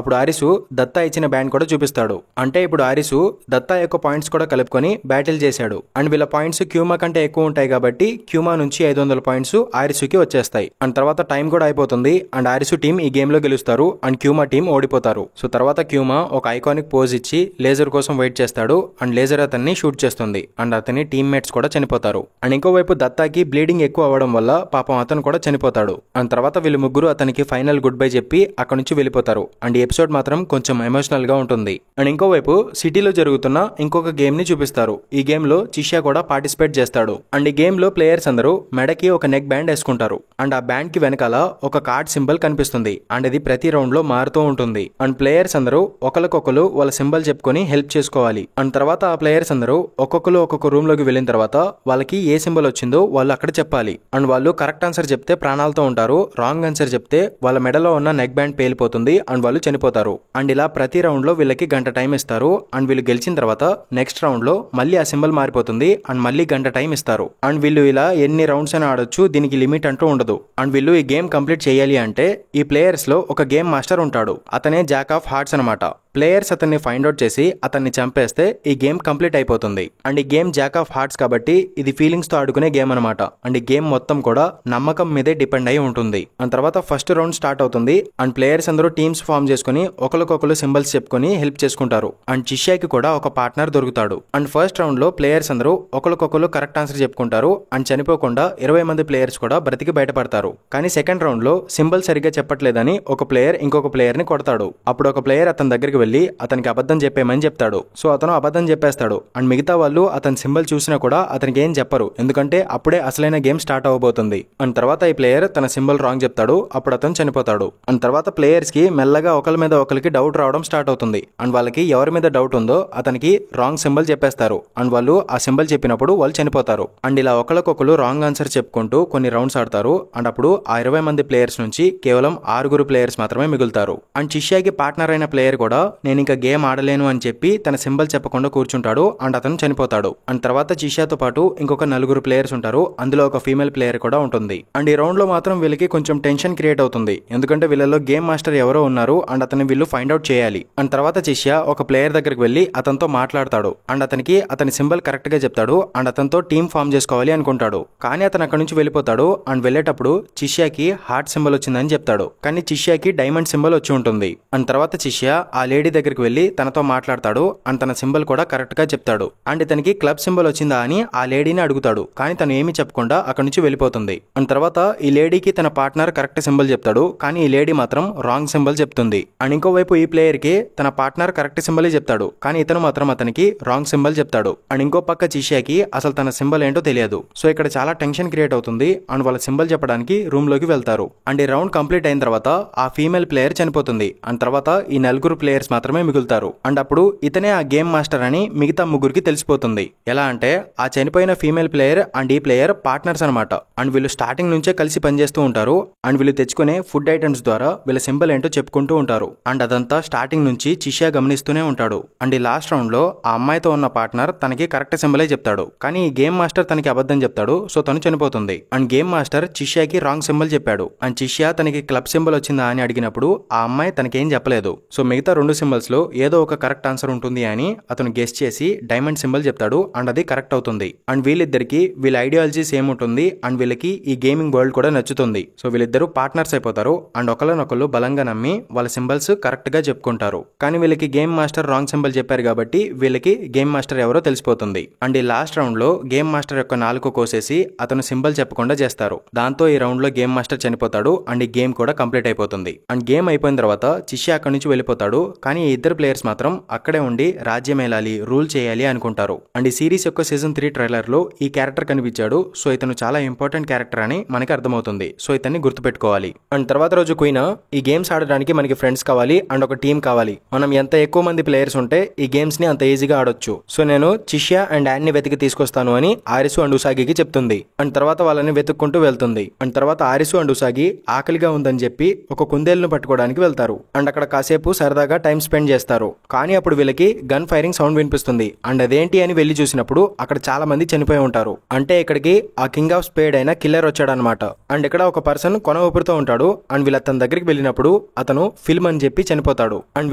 అప్పుడు ఆరిసు దత్తా ఇచ్చిన బ్యాండ్ కూడా చూపిస్తాడు. అంటే ఇప్పుడు ఆరిసు దత్తా యొక్క పాయింట్స్ కూడా కలుపుకొని బ్యాటిల్ చేశాడు. అండ్ వీళ్ళ పాయింట్స్ క్యూమా కంటే ఎక్కువ ఉంటాయి కాబట్టి క్యూమా నుంచి 500 పాయింట్స్ ఆరిసుకి వచ్చేస్తాయి. అండ్ తర్వాత టైం కూడా అయిపోతుంది అండ్ ఆరిసు టీం ఈ గేమ్ లో గెలుస్తారు అండ్ క్యూమా టీం ఓడిపోతారు. సో తర్వాత క్యూమా ఒక ఐకానిక్ పోజ్ ఇచ్చి లేజర్ కోసం వెయిట్ చేస్తాడు అండ్ లేజర్ అతన్ని షూట్ చేస్తుంది అండ్ అతని టీమ్మేట్స్ కూడా చనిపోతారు. అండ్ ఇంకోవైపు దత్తాకి బ్లీడింగ్ ఎక్కువ అవ్వడం వల్ల పాపం అతను కూడా చనిపోతాడు. అండ్ తర్వాత వీళ్ళు ముగ్గురు అతనికి ఫైనల్ గుడ్ బై చెప్పి అక్కడ నుంచి వెళ్ళిపోతారు. అండ్ ఈ ఎపిసోడ్ మాత్రం కొంచెం ఎమోషనల్ గా ఉంటుంది. అండ్ ఇంకోవైపు సిటీలో జరుగుతున్న ఇంకొక గేమ్ ని చూపిస్తారు. ఈ గేమ్ లో చిషా కూడా పార్టిసిపేట్ చేస్తాడు. అండ్ ఈ గేమ్ లో ప్లేయర్స్ అందరూ మెడకి ఒక నెక్ బ్యాండ్ వేసుకుంటారు అండ్ ఆ బ్యాండ్ కి వెనకాల ఒక కార్డ్ సింబల్ కనిపిస్తుంది అండ్ ఇది ప్రతి రౌండ్ లో మారుతూ ఉంటుంది. అండ్ ప్లేయర్స్ అందరూ ఒకరికొకరు వాళ్ళ సింబల్ చెప్పుకొని హెల్ప్ చేసుకోవాలి. అండ్ తర్వాత ఆ ప్లేయర్స్ అందరూ ఒక్కొక్కరు ఒక్కొక్క రూమ్ లోకి వెళ్ళిన తర్వాత వాళ్ళకి ఏ సింబల్ వచ్చిందో వాళ్ళు అక్కడ చెప్పాలి. అండ్ వాళ్ళు కరెక్ట్ ఆన్సర్ చెప్తే ప్రాణాలతో ఉంటారు, రాంగ్ ఆన్సర్ చెప్తే వాళ్ళ మెడలో ఉన్న నెక్ బ్యాండ్ పేలిపోతుంది అండ్ వాళ్ళు చనిపోతారు. అండ్ ఇలా ప్రతి రౌండ్ లో వీళ్ళకి గంట టైం ఇస్తారు. అండ్ వీళ్ళు గెలిచిన తర్వాత నెక్స్ట్ రౌండ్ లో మళ్ళీ ఆ సింబల్ మారిపోతుంది అండ్ మళ్ళీ గంట టైం ఇస్తారు. అండ్ వీళ్ళు ఇలా ఎన్ని రౌండ్స్ అయినా ఆడొచ్చు, దీనికి లిమిట్ అంటూ ఉండదు. అండ్ వీళ్ళు ఈ గేమ్ కంప్లీట్ చేయాలి అంటే ఈ ప్లేయర్స్ లో ఒక గేమ్ మాస్టర్ ఉంటాడు. అతనే జాక్ ఆఫ్ హార్ట్స్ అనమాట. ప్లేయర్స్ అతన్ని ఫైండ్ అవుట్ చేసి అతన్ని చంపేస్తే ఈ గేమ్ కంప్లీట్ అయిపోతుంది. అండ్ ఈ గేమ్ జాక్ ఆఫ్ హార్ట్స్ కాబట్టి ఇది ఫీలింగ్స్ తో ఆడుకునే గేమ్ అనమాట. అండ్ ఈ గేమ్ మొత్తం కూడా నమ్మకం మీదే డిపెండ్ అయి ఉంటుంది. అండ్ తర్వాత ఫస్ట్ రౌండ్ స్టార్ట్ అవుతుంది అండ్ ప్లేయర్స్ అందరూ టీమ్స్ ఫామ్ చేసుకుని ఒకరికొకరు సింబల్స్ చెప్పుకొని హెల్ప్ చేసుకుంటారు. అండ్ చిషాకి కూడా ఒక పార్ట్నర్ దొరుకుతాడు. అండ్ ఫస్ట్ రౌండ్ లో ప్లేయర్స్ అందరూ ఒకరికొకరు కరెక్ట్ ఆన్సర్ చెప్పుకుంటారు అండ్ చనిపోకుండా 20 మంది ప్లేయర్స్ కూడా బ్రతికి బయటపడతారు. కానీ సెకండ్ రౌండ్ లో సింబల్ సరిగ్గా చెప్పట్లేదని ఒక ప్లేయర్ ఇంకొక ప్లేయర్ ని కొడతాడు. అప్పుడు ఒక ప్లేయర్ అతని దగ్గరికి వెళ్ళి అతనికి అబద్ధం చెప్పేయమని చెప్తాడు. సో అతను అబద్ధం చెప్పేస్తాడు అండ్ మిగతా వాళ్ళు అతని సింబల్ చూసినా కూడా అతనికి ఏం చెప్పరు, ఎందుకంటే అప్పుడే అసలైన గేమ్ స్టార్ట్ అవబోతుంది. అండ్ తర్వాత ఈ ప్లేయర్ తన సింబల్ రాంగ్ చెప్తాడు. అప్పుడు అతను చనిపోతాడు. అండ్ తర్వాత ప్లేయర్స్ కి మెల్లగా ఒకరి మీద ఒకరికి డౌట్ రావడం స్టార్ట్ అవుతుంది. అండ్ వాళ్ళకి ఎవరి మీద డౌట్ ఉందో అతనికి రాంగ్ సింబల్ చెప్పేస్తారు అండ్ వాళ్ళు ఆ సింబల్ చెప్పినప్పుడు వాళ్ళు చనిపోతారు. అండ్ ఇలా ఒకరికొకరు రాంగ్ ఆన్సర్ చెప్పుకుంటూ కొన్ని రౌండ్స్ ఆడతారు. అండ్ అప్పుడు ఆ 20 మంది ప్లేయర్స్ నుంచి కేవలం 6 ప్లేయర్స్ మాత్రమే మిగులుతారు. అండ్ చిషాకి పార్ట్నర్ అయిన ప్లేయర్ కూడా నేను ఇంకా గేమ్ ఆడలేను అని చెప్పి తన సింబల్ చెప్పకుండా కూర్చుంటాడు అండ్ అతను చనిపోతాడు. అండ్ తర్వాత చిషాతో పాటు ఇంకొక 4 ప్లేయర్స్ ఉంటారు. అందులో ఒక ఫీమేల్ ప్లేయర్ కూడా ఉంటుంది. అండ్ ఈ రౌండ్ లో మాత్రం వీళ్ళకి కొంచెం టెన్షన్ క్రియేట్ అవుతుంది, ఎందుకంటే వీళ్ళలో గేమ్ మాస్టర్ ఎవరో ఉన్నారు అండ్ అతన్ని వీళ్ళు ఫైండ్ అవుట్ చేయాలి. అండ్ తర్వాత చిషా ఒక ప్లేయర్ దగ్గరికి వెళ్లి అతనితో మాట్లాడతాడు అండ్ అతనికి అతని సింబల్ కరెక్ట్ గా చెప్తాడు అండ్ అతనితో టీమ్ ఫామ్ చేసుకోవాలి అనుకుంటాడు. కానీ అతను అక్కడ నుంచి వెళ్ళిపోతాడు అండ్ వెళ్ళేటప్పుడు చిషాకి హార్ట్ సింబల్ వచ్చిందని చెప్తాడు. కానీ చిషాకి డైమండ్ సింబల్ వచ్చి ఉంటుంది. అండ్ తర్వాత చిషా ఆ లేడీ దగ్గరికి వెళ్లి తనతో మాట్లాడతాడు అండ్ తన సింబల్ కూడా కరెక్ట్ గా చెప్తాడు. అండ్ ఇతనికి క్లబ్ సింబల్ వచ్చిందా అని ఆ లేడీని అడుగుతాడు. కానీ తను ఏమీ చెప్పకుండా అక్కడ నుంచి వెళ్ళిపోతుంది. అండ్ తర్వాత ఈ లేడీకి తన పార్ట్నర్ కరెక్ట్ సింబల్ చెప్తాడు, కానీ ఈ లేడీ మాత్రం రాంగ్ సింబల్ చెప్తుంది. అండ్ ఇంకోవైపు ఈ ప్లేయర్ కి తన పార్ట్నర్ కరెక్ట్ సింబల్ చెప్తాడు, కానీ ఇతను మాత్రం అతనికి రాంగ్ సింబల్ చెప్తాడు. అండ్ ఇంకో పక్క చిషాకి అసలు తన సింబల్ ఏంటో తెలియదు. సో ఇక్కడ చాలా టెన్షన్ క్రియేట్ అవుతుంది అండ్ వాళ్ళ సింబల్ చెప్పడానికి రూమ్ లోకి వెళ్తారు. అండ్ ఈ రౌండ్ కంప్లీట్ అయిన తర్వాత ఆ ఫీమేల్ ప్లేయర్ చనిపోతుంది. అండ్ తర్వాత ఈ 4 ప్లేయర్స్ మాత్రమే మిగులుతారు. అండ్ అప్పుడు ఇతనే ఆ గేమ్ మాస్టర్ అని మిగతా ముగ్గురికి తెలిసిపోతుంది. ఎలా అంటే ఆ చనిపోయిన ఫీమేల్ ప్లేయర్ అండ్ ఈ ప్లేయర్ పార్ట్నర్స్ అనమాట. అండ్ వీళ్ళు స్టార్టింగ్ నుంచే కలిసి పనిచేస్తూ ఉంటారు. అండ్ వీళ్ళు తెచ్చుకునే ఫుడ్ ఐటమ్స్ ద్వారా వీళ్ళ సింబల్ ఏంటో చెప్పుకుంటూ ఉంటారు. అండ్ అదంతా స్టార్టింగ్ నుంచి చిషా గమనిస్తూనే ఉంటాడు. అండ్ ఈ లాస్ట్ రౌండ్ లో ఆ అమ్మాయితో ఉన్న పార్ట్నర్ తనకి కరెక్ట్ సింబలే చెప్తాడు, కానీ ఈ గేమ్ మాస్టర్ తనకి అబద్ధం చెప్తాడు. సో తను చనిపోతుంది. అండ్ గేమ్ మాస్టర్ చిషాకి రాంగ్ సింబల్ చెప్పాడు. అండ్ చిషా తనకి క్లబ్ సింబల్ వచ్చిందా అని అడిగినప్పుడు ఆ అమ్మాయి తనకేం చెప్పలేదు. సో మిగతా 2 సింబల్స్ లో ఏదో ఒక కరెక్ట్ ఆన్సర్ ఉంటుంది అని అతను గెస్ చేసి డైమండ్ సింబల్ చెప్తాడు అండ్ అది కరెక్ట్ అవుతుంది. అండ్ వీళ్ళిద్దరికి వీళ్ళ ఐడియాలజీ సేమ్ ఉంటుంది అండ్ వీళ్ళకి ఈ గేమింగ్ వరల్డ్ కూడా నచ్చుతుంది. సో వీళ్ళిద్దరూ పార్ట్నర్స్ అయిపోతారు అండ్ ఒకళ్ళనొకళ్ళు బలంగా నమ్మి వాళ్ళ సింబల్స్ కరెక్ట్ గా చెప్పుకుంటారు. కానీ వీళ్ళకి గేమ్ మాస్టర్ రాంగ్ సింబల్ చెప్పారు కాబట్టి వీళ్ళకి గేమ్ మాస్టర్ ఎవరో తెలిసిపోతుంది. అండ్ ఈ లాస్ట్ రౌండ్ లో గేమ్ మాస్టర్ యొక్క నాలుక కోసేసి అతను సింబల్ చెప్పకుండా చేస్తారు. దాంతో ఈ రౌండ్ లో గేమ్ మాస్టర్ చనిపోతాడు అండ్ ఈ గేమ్ కూడా కంప్లీట్ అయిపోతుంది. అండ్ గేమ్ అయిపోయిన తర్వాత చిషా అక్కడి నుంచి వెళ్ళిపోతాడు. కానీ ఈ 2 ప్లేయర్స్ మాత్రం అక్కడే ఉండి రాజ్యమేళ వెళ్ళాలి, రూల్ చేయాలి అనుకుంటారు. అండ్ ఈ సిరీస్ యొక్క సీజన్ 3 ట్రైలర్ లో ఈ క్యారెక్టర్ కనిపించాడు. సో ఇతను చాలా ఇంపార్టెంట్ క్యారెక్టర్ అని మనకి అర్థమవుతుంది. సో ఇతన్ని గుర్తుపెట్టుకోవాలి. అండ్ తర్వాత రోజు క్వీన్ ఈ గేమ్స్ ఆడడానికి మనకి ఫ్రెండ్స్ కావాలి అండ్ ఒక టీం కావాలి. మనం ఎంత ఎక్కువ మంది ప్లేయర్స్ ఉంటే ఈ గేమ్స్ ని అంత ఈజీగా ఆడొచ్చు. సో నేను చిష్యా అండ్ యాన్ ని వెతికి తీసుకొస్తాను అని ఆరిసు అండ్ ఉసాగికి చెప్తుంది. అండ్ తర్వాత వాళ్ళని వెతుక్కుంటూ వెళ్తుంది. అండ్ తర్వాత ఆరిసు అండ్ ఉసాగి ఆకలిగా ఉందని చెప్పి ఒక కుందేలును పట్టుకోవడానికి వెళ్తారు. అండ్ అక్కడ కాసేపు సరదాగా టైం స్పెండ్ చేస్తారు. కానీ అప్పుడు వీళ్ళకి గన్ ఫైరింగ్ సౌండ్ వినిపిస్తుంది. అండ్ అదేంటి అని వెళ్లి చూసినప్పుడు అక్కడ చాలా మంది చనిపోయి ఉంటారు. అంటే ఇక్కడికి ఆ కింగ్ ఆఫ్ స్పేడ్ అయిన కిల్లర్ వచ్చాడనమాట. అండ్ ఇక్కడ ఒక పర్సన్ కొన ఊపిరితో ఉంటాడు. అండ్ వీళ్ళు అతని దగ్గరికి వెళ్ళినప్పుడు అతను ఫిల్మ్ అని చెప్పి చనిపోతాడు. అండ్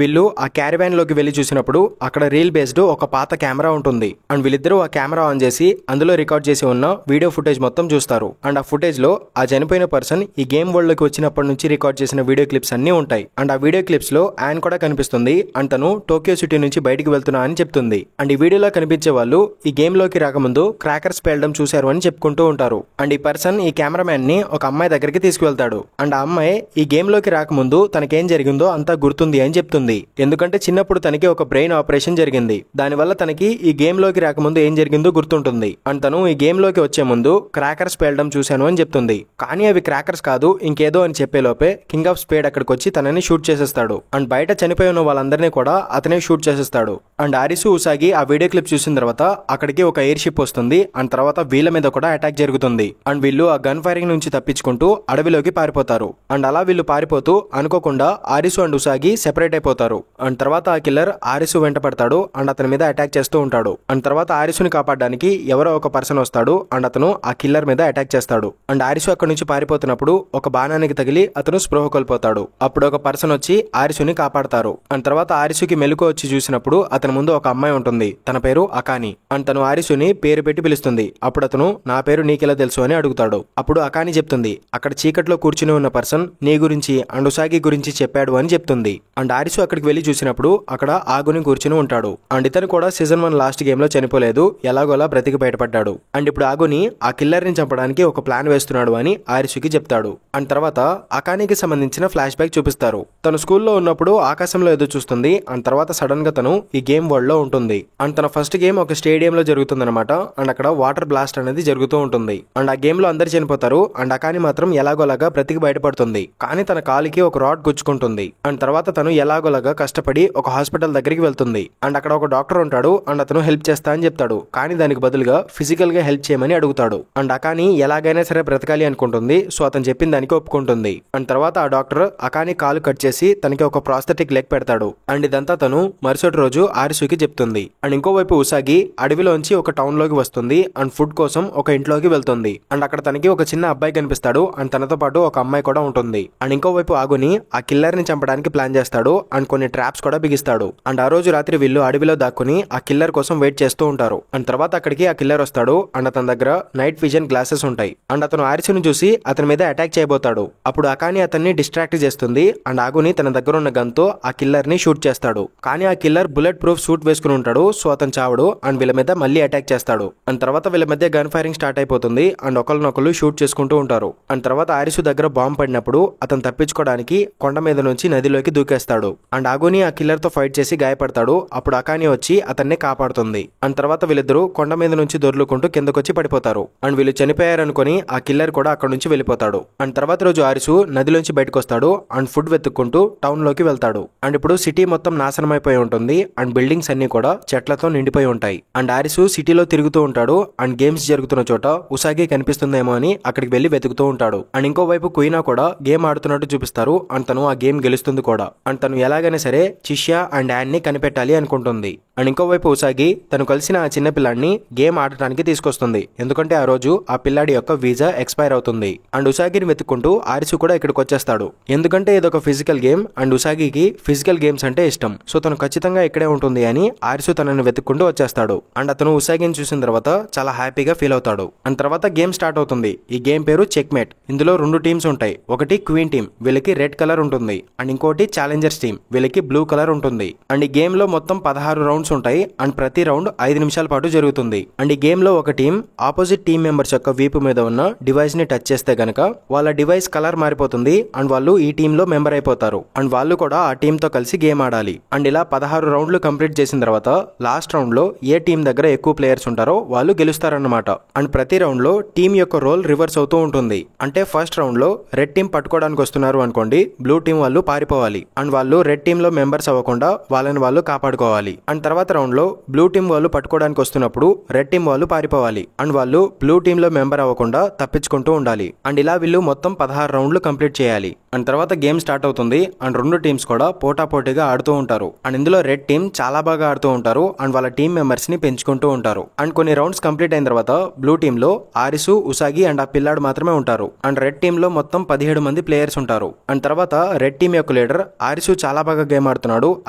వీళ్ళు ఆ క్యారివాన్ లోకి వెళ్లి చూసినప్పుడు అక్కడ రీల్ బేస్డ్ ఒక పాత కెమెరా ఉంటుంది. అండ్ వీళ్ళిద్దరూ ఆ కెమెరా ఆన్ చేసి అందులో రికార్డ్ చేసి ఉన్న వీడియో ఫుటేజ్ మొత్తం చూస్తారు. అండ్ ఆ ఫుటేజ్ లో ఆ చనిపోయిన పర్సన్ ఈ గేమ్ వరల్డ్ లోకి వచ్చినప్పటి నుంచి రికార్డ్ చేసిన వీడియో క్లిప్స్ అన్ని ఉంటాయి. అండ్ ఆ వీడియో క్లిప్స్ లో యాన్ కూడా కనిపిస్తుంది. అండ్ తను టోక్యో సిటీ నుంచి బయటికి వెళ్తున్నా అని చెప్తుంది. అండ్ ఈ వీడియోలో కనిపించే వాళ్ళు ఈ గేమ్ లోకి రాకముందు క్రాకర్స్ పేలడం చూశారు అని చెప్పుకుంటూ ఉంటారు. అండ్ ఈ పర్సన్ ఈ కెమెరామ్యాన్ ని ఒక అమ్మాయి దగ్గరికి తీసుకువెళ్తాడు. అండ్ ఆ అమ్మాయి ఈ గేమ్ లోకి రాకముందు తనకేం జరిగిందో అంతా గుర్తుంది అని చెప్తుంది. ఎందుకంటే చిన్నప్పుడు తనకి ఒక బ్రెయిన్ ఆపరేషన్ జరిగింది. దానివల్ల తనకి ఈ గేమ్ లోకి రాకముందు ఏం జరిగిందో గుర్తుంటుంది. అండ్ తను ఈ గేమ్ లోకి వచ్చే ముందు క్రాకర్స్ పేలడం చూశాను అని చెప్తుంది. కానీ అవి క్రాకర్స్ కాదు ఇంకేదో అని చెప్పే లోపే కింగ్ ఆఫ్ స్పేడ్ అక్కడికి వచ్చి తనని షూట్ చేసేస్తాడు. అండ్ బయట చనిపోయి ఉన్న వాళ్ళందరినీ కూడా అతనే షూట్ చేసేస్తాడు. అండ్ ఆరిసు ఉసాగి ఆ వీడియో క్లిప్ చూసిన తర్వాత అక్కడికి ఒక ఎయిర్ షిప్ వస్తుంది. అండ్ తర్వాత వీళ్ళ మీద కూడా అటాక్ జరుగుతుంది. అండ్ వీళ్ళు ఆ గన్ ఫైరింగ్ నుంచి తప్పించుకుంటూ అడవిలోకి పారిపోతారు. అండ్ అలా వీళ్ళు పారిపోతూ అనుకోకుండా ఆరిసు అండ్ ఉసాగి సెపరేట్ అయిపోతారు. అండ్ తర్వాత ఆ కిల్లర్ ఆరిసు వెంట పడతాడు. అండ్ అతని మీద అటాక్ చేస్తూ ఉంటాడు. అండ్ తర్వాత ఆరిసుని కాపాడడానికి ఎవరో ఒక పర్సన్ వస్తాడు. అండ్ అతను ఆ కిల్లర్ మీద అటాక్ చేస్తాడు. అండ్ ఆరిసు అక్కడి నుంచి పారిపోతున్నప్పుడు ఒక బాణానికి తగిలి అతను స్పృహ కోల్పోతాడు. అప్పుడు ఒక పర్సన్ వచ్చి ఆరిసుని కాపాడతారు. అండ్ తర్వాత ఆరిసుకి మెలకు వచ్చి చూసినప్పుడు అతని ముందు ఒక అమ్మాయి ఉంటుంది. తన పేరు అకాని. అండ్ తను ఆరిసుని పేరు పెట్టి పిలుస్తుంది. అప్పుడు అతను నా పేరు నీకెలా తెలుసు అని అడుగుతాడు. అప్పుడు అకాని చెప్తుంది అక్కడ చీకట్లో కూర్చుని ఉన్న పర్సన్ నీ గురించి అండ్ ఉసాగి గురించి చెప్పాడు అని చెప్తుంది. అండ్ ఆరిసు అక్కడికి వెళ్లి చూసినప్పుడు అక్కడ ఆగుని కూర్చుని ఉంటాడు. అండ్ ఇతను కూడా సీజన్ 1 లాస్ట్ గేమ్ లో చనిపోలేదు, ఎలాగోలా బ్రతికి బయటపడ్డాడు. అండ్ ఇప్పుడు ఆగుని ఆ కిల్లర్ ని చంపడానికి ఒక ప్లాన్ వేస్తున్నాడు అని ఆరిసుకి చెప్తాడు. అండ్ తర్వాత అకానికి సంబంధించిన ఫ్లాష్ బ్యాక్ చూపిస్తారు. తను స్కూల్లో ఉన్నప్పుడు ఆకాశంలో ఏదో చూస్తుంది. అండ్ తర్వాత సడన్ గా తను ఈ గేమ్ వరల్డ్ లో ఉంటుంది. అండ్ తన ఫస్ట్ గేమ్ ఒక స్టేడియం లో జరుగుతుంది అనమాట. అండ్ అక్కడ వాటర్ బ్లాస్ట్ అనేది జరుగుతూ ఉంటుంది. అండ్ ఆ గేమ్ లో అందరు చనిపోతారు. అండ్ అకాని మాత్రం ఎలాగోలాగా బ్రతికి బయటపడుతుంది. కానీ తన కాలికి ఒక రాడ్ గుచ్చుకుంటుంది. అండ్ తర్వాత తను ఎలాగోలాగా కష్టపడి ఒక హాస్పిటల్ దగ్గరికి వెళ్తుంది. అండ్ అక్కడ ఒక డాక్టర్ ఉంటాడు. అండ్ అతను హెల్ప్ చేస్తా అని చెప్తాడు. కానీ దానికి బదులుగా ఫిజికల్ గా హెల్ప్ చేయమని అడుగుతాడు. అండ్ అకాని ఎలాగైనా సరే బ్రతకాలి అనుకుంటుంది. సో అతను చెప్పిన దానికి ఒప్పుకుంటుంది. అండ్ తర్వాత ఆ డాక్టర్ అకాని కాలు కట్ చేసి తనకి ఒక ప్రాస్థెటిక్ లెగ్ పెడతాడు. అండ్ ఇదంతా తను మరుసటి రోజు ఆరిసుకి చెప్తుంది. అండ్ ఇంకోవైపు ఉసాగి అడవిలోంచి ఒక టౌన్ లోకి వస్తుంది. అండ్ ఫుడ్ కోసం ఒక ఇంట్లోకి వెళ్తుంది. అండ్ అక్కడ తనకి ఒక చిన్న అబ్బాయి కనిపిస్తాడు. అండ్ తనతో పాటు ఒక అమ్మాయి కూడా ఉంటుంది. అండ్ ఇంకోవైపు ఆగుని ఆ కిల్లర్ ని చంపడానికి ప్లాన్ చేస్తాడు. అండ్ కొన్ని ట్రాప్స్ కూడా బిగిస్తాడు. అండ్ ఆ రోజు రాత్రి వీళ్ళు అడవిలో దాక్కుని ఆ కిల్లర్ కోసం వెయిట్ చేస్తూ ఉంటారు. అండ్ తర్వాత అక్కడికి ఆ కిల్లర్ వస్తాడు. అండ్ అతని దగ్గర నైట్ విజన్ గ్లాసెస్ ఉంటాయి. అండ్ అతను ఆరిసుని చూసి అతని మీద అటాక్ చేయబోతాడు. అప్పుడు అకాని అతన్ని డిస్ట్రాక్ట్ చేస్తుంది. అండ్ ఆగుని తన దగ్గర ఉన్న గన్ తో ఆ కిల్లర్ ని షూట్ చేస్తాడు. కానీ ఆ కిల్లర్ బుల్లెట్ ప్రూఫ్ సూట్ వేసుకుని ఉంటాడు. సో అతను చావడు. అండ్ వీళ్ళ మీద మళ్ళీ అటాక్ చేస్తాడు. అండ్ తర్వాత వీళ్ళ మధ్య గన్ ఫైరింగ్ స్టార్ట్ అయిపోతుంది. అండ్ ఒకరినొకరు షూట్ చేసుకుంటూ ఉంటారు. అండ్ తర్వాత ఆరిసు దగ్గర బాంబు పడినప్పుడు అతను తప్పించుకోవడానికి కొండ మీద నుంచి నదిలోకి దూకేస్తాడు. అండ్ ఆగుని ఆ కిల్లర్ తో ఫైట్ చేసి గాయపడతాడు. అప్పుడు అకాని వచ్చి అతన్ని కాపాడుతుంది. అండ్ తర్వాత వీళ్ళిద్దరూ కొండ మీద నుంచి దొర్లుకుంటూ కిందకొచ్చి పడిపోతారు. అండ్ వీళ్ళు చనిపోయారనుకుని ఆ కిల్లర్ కూడా అక్కడ నుంచి వెళ్ళిపోతాడు. అండ్ తర్వాత రోజు ఆరిసు నదిలోంచి బయటకు వస్తాడు. అండ్ ఫుడ్ వెతుక్కుంటూ టౌన్ లోకి వెళ్తాడు. అండ్ ఇప్పుడు సిటీ మొత్తం నాశనం అయిపోయి ఉంటుంది. అండ్ బిల్డింగ్స్ అన్ని కూడా చెట్లతో నిండిపోయి ఉంటాయి. అండ్ ఆరిసు సిటీలో తిరుగుతూ ఉంటాడు. అండ్ గేమ్స్ జరుగుతున్న చోట ఉసాగి కనిపిస్తుందేమో అని అక్కడికి వెళ్లి వెతుకుతూ ఉంటాడు. అండ్ ఇంకోవైపు క్వీనా కూడా గేమ్ ఆడుతున్నట్టు చూపిస్తారు. అండ్ తను ఆ గేమ్ గెలుస్తుంది కూడా. అండ్ తను ఎలాగైనా సరే చిష్యా అండ్ యాన్ ని కనిపెట్టాలి అనుకుంటుంది. అండ్ ఇంకోవైపు ఉసాగి తను కలిసిన ఆ చిన్న పిల్లాడిని గేమ్ ఆడటానికి తీసుకొస్తుంది. ఎందుకంటే ఆ రోజు ఆ పిల్లాడి యొక్క వీసా ఎక్స్పైర్ అవుతుంది. అండ్ ఉసాగిని వెతుక్కుంటూ ఆరిసు కూడా ఇక్కడికి వచ్చేస్తాడు. ఎందుకంటే ఇదొక ఫిజికల్ గేమ్. అండ్ ఉసాగికి ఫిజికల్ గేమ్స్ అంటే ఇష్టం. సో తను ఖచ్చితంగా ఇక్కడే ఉంటుంది అని ఆరిసు తనని వెతుక్కుంటూ వచ్చేస్తాడు. అండ్ అతను ఉసాగిని చూసిన తర్వాత చాలా హ్యాపీగా ఫీల్ అవుతాడు. అండ్ తర్వాత గేమ్ స్టార్ట్ అవుతుంది. ఈ గేమ్ పేరు చెక్మేట్. ఇందులో 2 టీమ్స్ ఉంటాయి. ఒకటి క్వీన్ టీమ్, వీళ్ళకి రెడ్ కలర్ ఉంటుంది. అండ్ ఇంకోటి ఛాలెంజర్స్ టీమ్, వీళ్ళకి బ్లూ కలర్ ఉంటుంది. అండ్ ఈ గేమ్ లో మొత్తం 16 రౌండ్స్ రౌండ్స్ ఉంటాయి అండ్ ప్రతి రౌండ్ 5 నిమిషాల పాటు జరుగుతుంది. అండ్ ఈ గేమ్ లో ఒక టీం ఆపోజిట్ టీం మెంబర్స్ యొక్క వీపు మీద ఉన్న డివైస్ ని టచ్ చేస్తే గనక వాళ్ళ డివైస్ కలర్ మారిపోతుంది అండ్ వాళ్ళు ఈ టీమ్ లో మెంబర్ అయిపోతారు అండ్ వాళ్ళు కూడా ఆ టీమ్ తో కలిసి గేమ్ ఆడాలి. అండ్ ఇలా 16 రౌండ్లు కంప్లీట్ చేసిన తర్వాత లాస్ట్ రౌండ్ లో ఏ టీం దగ్గర ఎక్కువ ప్లేయర్స్ ఉంటారో వాళ్ళు గెలుస్తారన్నమాట. అండ్ ప్రతి రౌండ్ లో టీం యొక్క రోల్ రివర్స్ అవుతూ ఉంటుంది. అంటే ఫస్ట్ రౌండ్ లో రెడ్ టీం పట్టుకోవడానికి వస్తున్నారు అనుకోండి, బ్లూ టీం వాళ్ళు పారిపోవాలి అండ్ వాళ్ళు రెడ్ టీం లో మెంబర్స్ అవ్వకుండా వాళ్ళని వాళ్ళు కాపాడుకోవాలి. అండ్ తర్వాత రౌండ్ లో బ్లూ టీం వాళ్ళు పట్టుకోవడానికి వస్తున్నప్పుడు రెడ్ టీం వాళ్ళు పారిపోవాలి అండ్ వాళ్ళు బ్లూ టీం లో మెంబర్ అవ్వకుండా తప్పించుకుంటూ ఉండాలి. అండ్ ఇలా వీళ్ళు మొత్తం 16 రౌండ్లు కంప్లీట్ చేయాలి. అండ్ తర్వాత గేమ్ స్టార్ట్ అవుతుంది అండ్ రెండు టీమ్స్ కూడా పోటాపోటీగా ఆడుతూ ఉంటారు. అండ్ ఇందులో రెడ్ టీం చాలా బాగా ఆడుతూ ఉంటారు అండ్ వాళ్ళ టీం మెంబర్స్ ని పెంచుకుంటూ ఉంటారు. అండ్ కొన్ని రౌండ్స్ కంప్లీట్ అయిన తర్వాత బ్లూ టీమ్ లో ఆరిసు, ఉసాగి అండ్ ఆ పిల్లాడు మాత్రమే ఉంటారు. అండ్ రెడ్ టీమ్ లో మొత్తం 17 మంది ప్లేయర్స్ ఉంటారు. అండ్ తర్వాత రెడ్ టీం యొక్క లీడర్ ఆరిసు చాలా బాగా గేమ్ ఆడుతున్నాడు,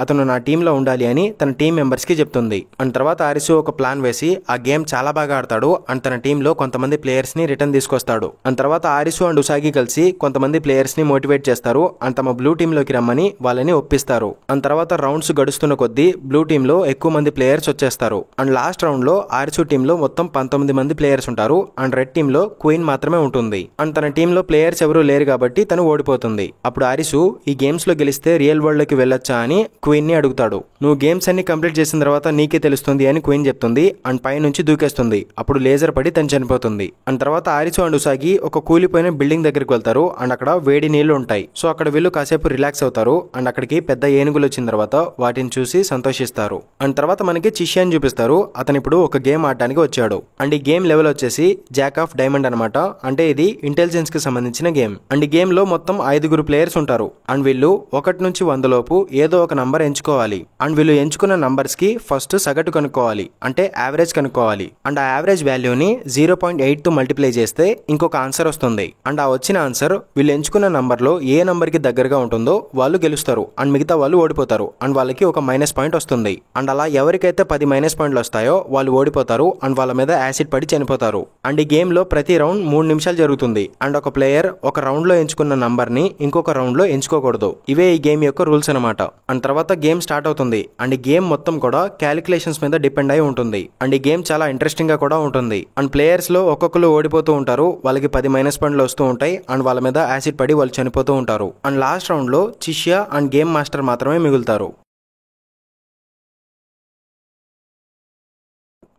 అతను నా టీమ్ లో ఉండాలి అని తన టీం మెంబర్స్ కి చెప్తుంది. అండ్ తర్వాత ఆరిసు ఒక ప్లాన్ వేసి ఆ గేమ్ చాలా బాగా ఆడతాడు అండ్ తన టీమ్ లో కొంతమంది ప్లేయర్స్ ని రిటర్న్ తీసుకొస్తాడు. అండ్ తర్వాత ఆరిసు అండ్ ఉసాగి కలిసి కొంతమంది ప్లేయర్స్ ని మోటివేట్ చేస్తారు అండ్ తమ బ్లూ టీమ్ లోకి రమ్మని వాళ్ళని ఒప్పిస్తారు. అండ్ తర్వాత రౌండ్స్ గడుస్తున్న కొద్దీ బ్లూ టీమ్ లో ఎక్కువ మంది ప్లేయర్స్ వచ్చేస్తారు. అండ్ లాస్ట్ రౌండ్ లో ఆరిసు టీమ్ లో మొత్తం 19 మంది ప్లేయర్స్ ఉంటారు అండ్ రెడ్ టీమ్ లో క్వీన్ మాత్రమే ఉంటుంది. అండ్ తన టీమ్ లో ప్లేయర్స్ ఎవరూ లేరు కాబట్టి తను ఓడిపోతుంది. అప్పుడు ఆరిసు ఈ గేమ్స్ లో గెలిస్తే రియల్ వరల్డ్ లోకి వెళ్ళొచ్చా అని క్వీన్ ని అడుగుతాడు. నువ్వు గేమ్స్ అన్ని కంప్లీట్ చేసిన తర్వాత నీకే తెలుస్తుంది అని క్వీన్ చెప్తుంది అండ్ పై నుంచి దూకేస్తుంది. అప్పుడు లేజర్ పడి తను చనిపోతుంది. అండ్ తర్వాత ఆరిసు అండ్ ఉసాగి ఒక కూలిపోయిన బిల్డింగ్ దగ్గరికి వెళ్తారు అండ్ అక్కడ వేడి నీళ్లు ఉంటాయి. సో అక్కడ వీళ్ళు కాసేపు రిలాక్స్ అవుతారు అండ్ అక్కడికి పెద్ద ఏనుగులు వచ్చిన తర్వాత వాటిని చూసి సంతోషిస్తారు. అండ్ తర్వాత మనకి చిషియాని చూపిస్తారు. అతను ఇప్పుడు ఒక గేమ్ ఆడడానికి వచ్చాడు. అండ్ ఈ గేమ్ లెవెల్ వచ్చేసి జాక్ ఆఫ్ డైమండ్ అనమాట. అంటే ఇది ఇంటెలిజెన్స్ కి సంబంధించిన గేమ్. అండ్ ఈ గేమ్ లో మొత్తం 5 ప్లేయర్స్ ఉంటారు అండ్ వీళ్ళు 1 నుంచి 100 లోపు ఏదో ఒక నంబర్ ఎంచుకోవాలి. అండ్ వీళ్ళు ఎంచుకున్న నంబర్స్ కి ఫస్ట్ సగటు కనుక్కోవాలి, అంటే యావరేజ్ కనుక్కోవాలి. అండ్ ఆ యావరేజ్ వాల్యూని 0.8 తో మల్టిప్లై చేస్తే ఇంకొక ఆన్సర్ వస్తుంది. అండ్ ఆ వచ్చిన ఆన్సర్ వీళ్ళు ఎంచుకున్న నంబర్ లో ఏ నంబర్ కి దగ్గరగా ఉంటుందో వాళ్ళు గెలుస్తారు అండ్ మిగతా వాళ్ళు ఓడిపోతారు అండ్ వాళ్ళకి ఒక మైనస్ పాయింట్ వస్తుంది. అండ్ అలా ఎవరికైతే 10 మైనస్ పాయింట్లు వస్తాయో వాళ్ళు ఓడిపోతారు అండ్ వాళ్ళ మీద యాసిడ్ పడి చనిపోతారు. అండ్ ఈ గేమ్ లో ప్రతి రౌండ్ 3 నిమిషాలు జరుగుతుంది అండ్ ఒక ప్లేయర్ ఒక రౌండ్ లో ఎంచుకున్న నంబర్ ని ఇంకొక రౌండ్ లో ఎంచుకోకూడదు. ఇవే ఈ గేమ్ యొక్క రూల్స్ అనమాట. అండ్ తర్వాత గేమ్ స్టార్ట్ అవుతుంది అండ్ ఈ గేమ్ మొత్తం కూడా క్యాలిక్యులేషన్స్ మీద డిపెండ్ అయి ఉంటుంది. అండ్ ఈ గేమ్ చాలా ఇంట్రెస్టింగ్ గా కూడా ఉంటుంది. అండ్ ప్లేయర్స్ లో ఒక్కొక్కరు ఓడిపోతూ ఉంటారు, వాళ్ళకి 10 మైనస్ పాయింట్లు వస్తూ ఉంటాయి అండ్ వాళ్ళ మీద యాసిడ్ పడి వాళ్ళు చనిపోతూ ఉంటారు. అండ్ లాస్ట్ రౌండ్ లో చిషియా అండ్ గేమ్ మాస్టర్ మాత్రమే మిగులుతారు.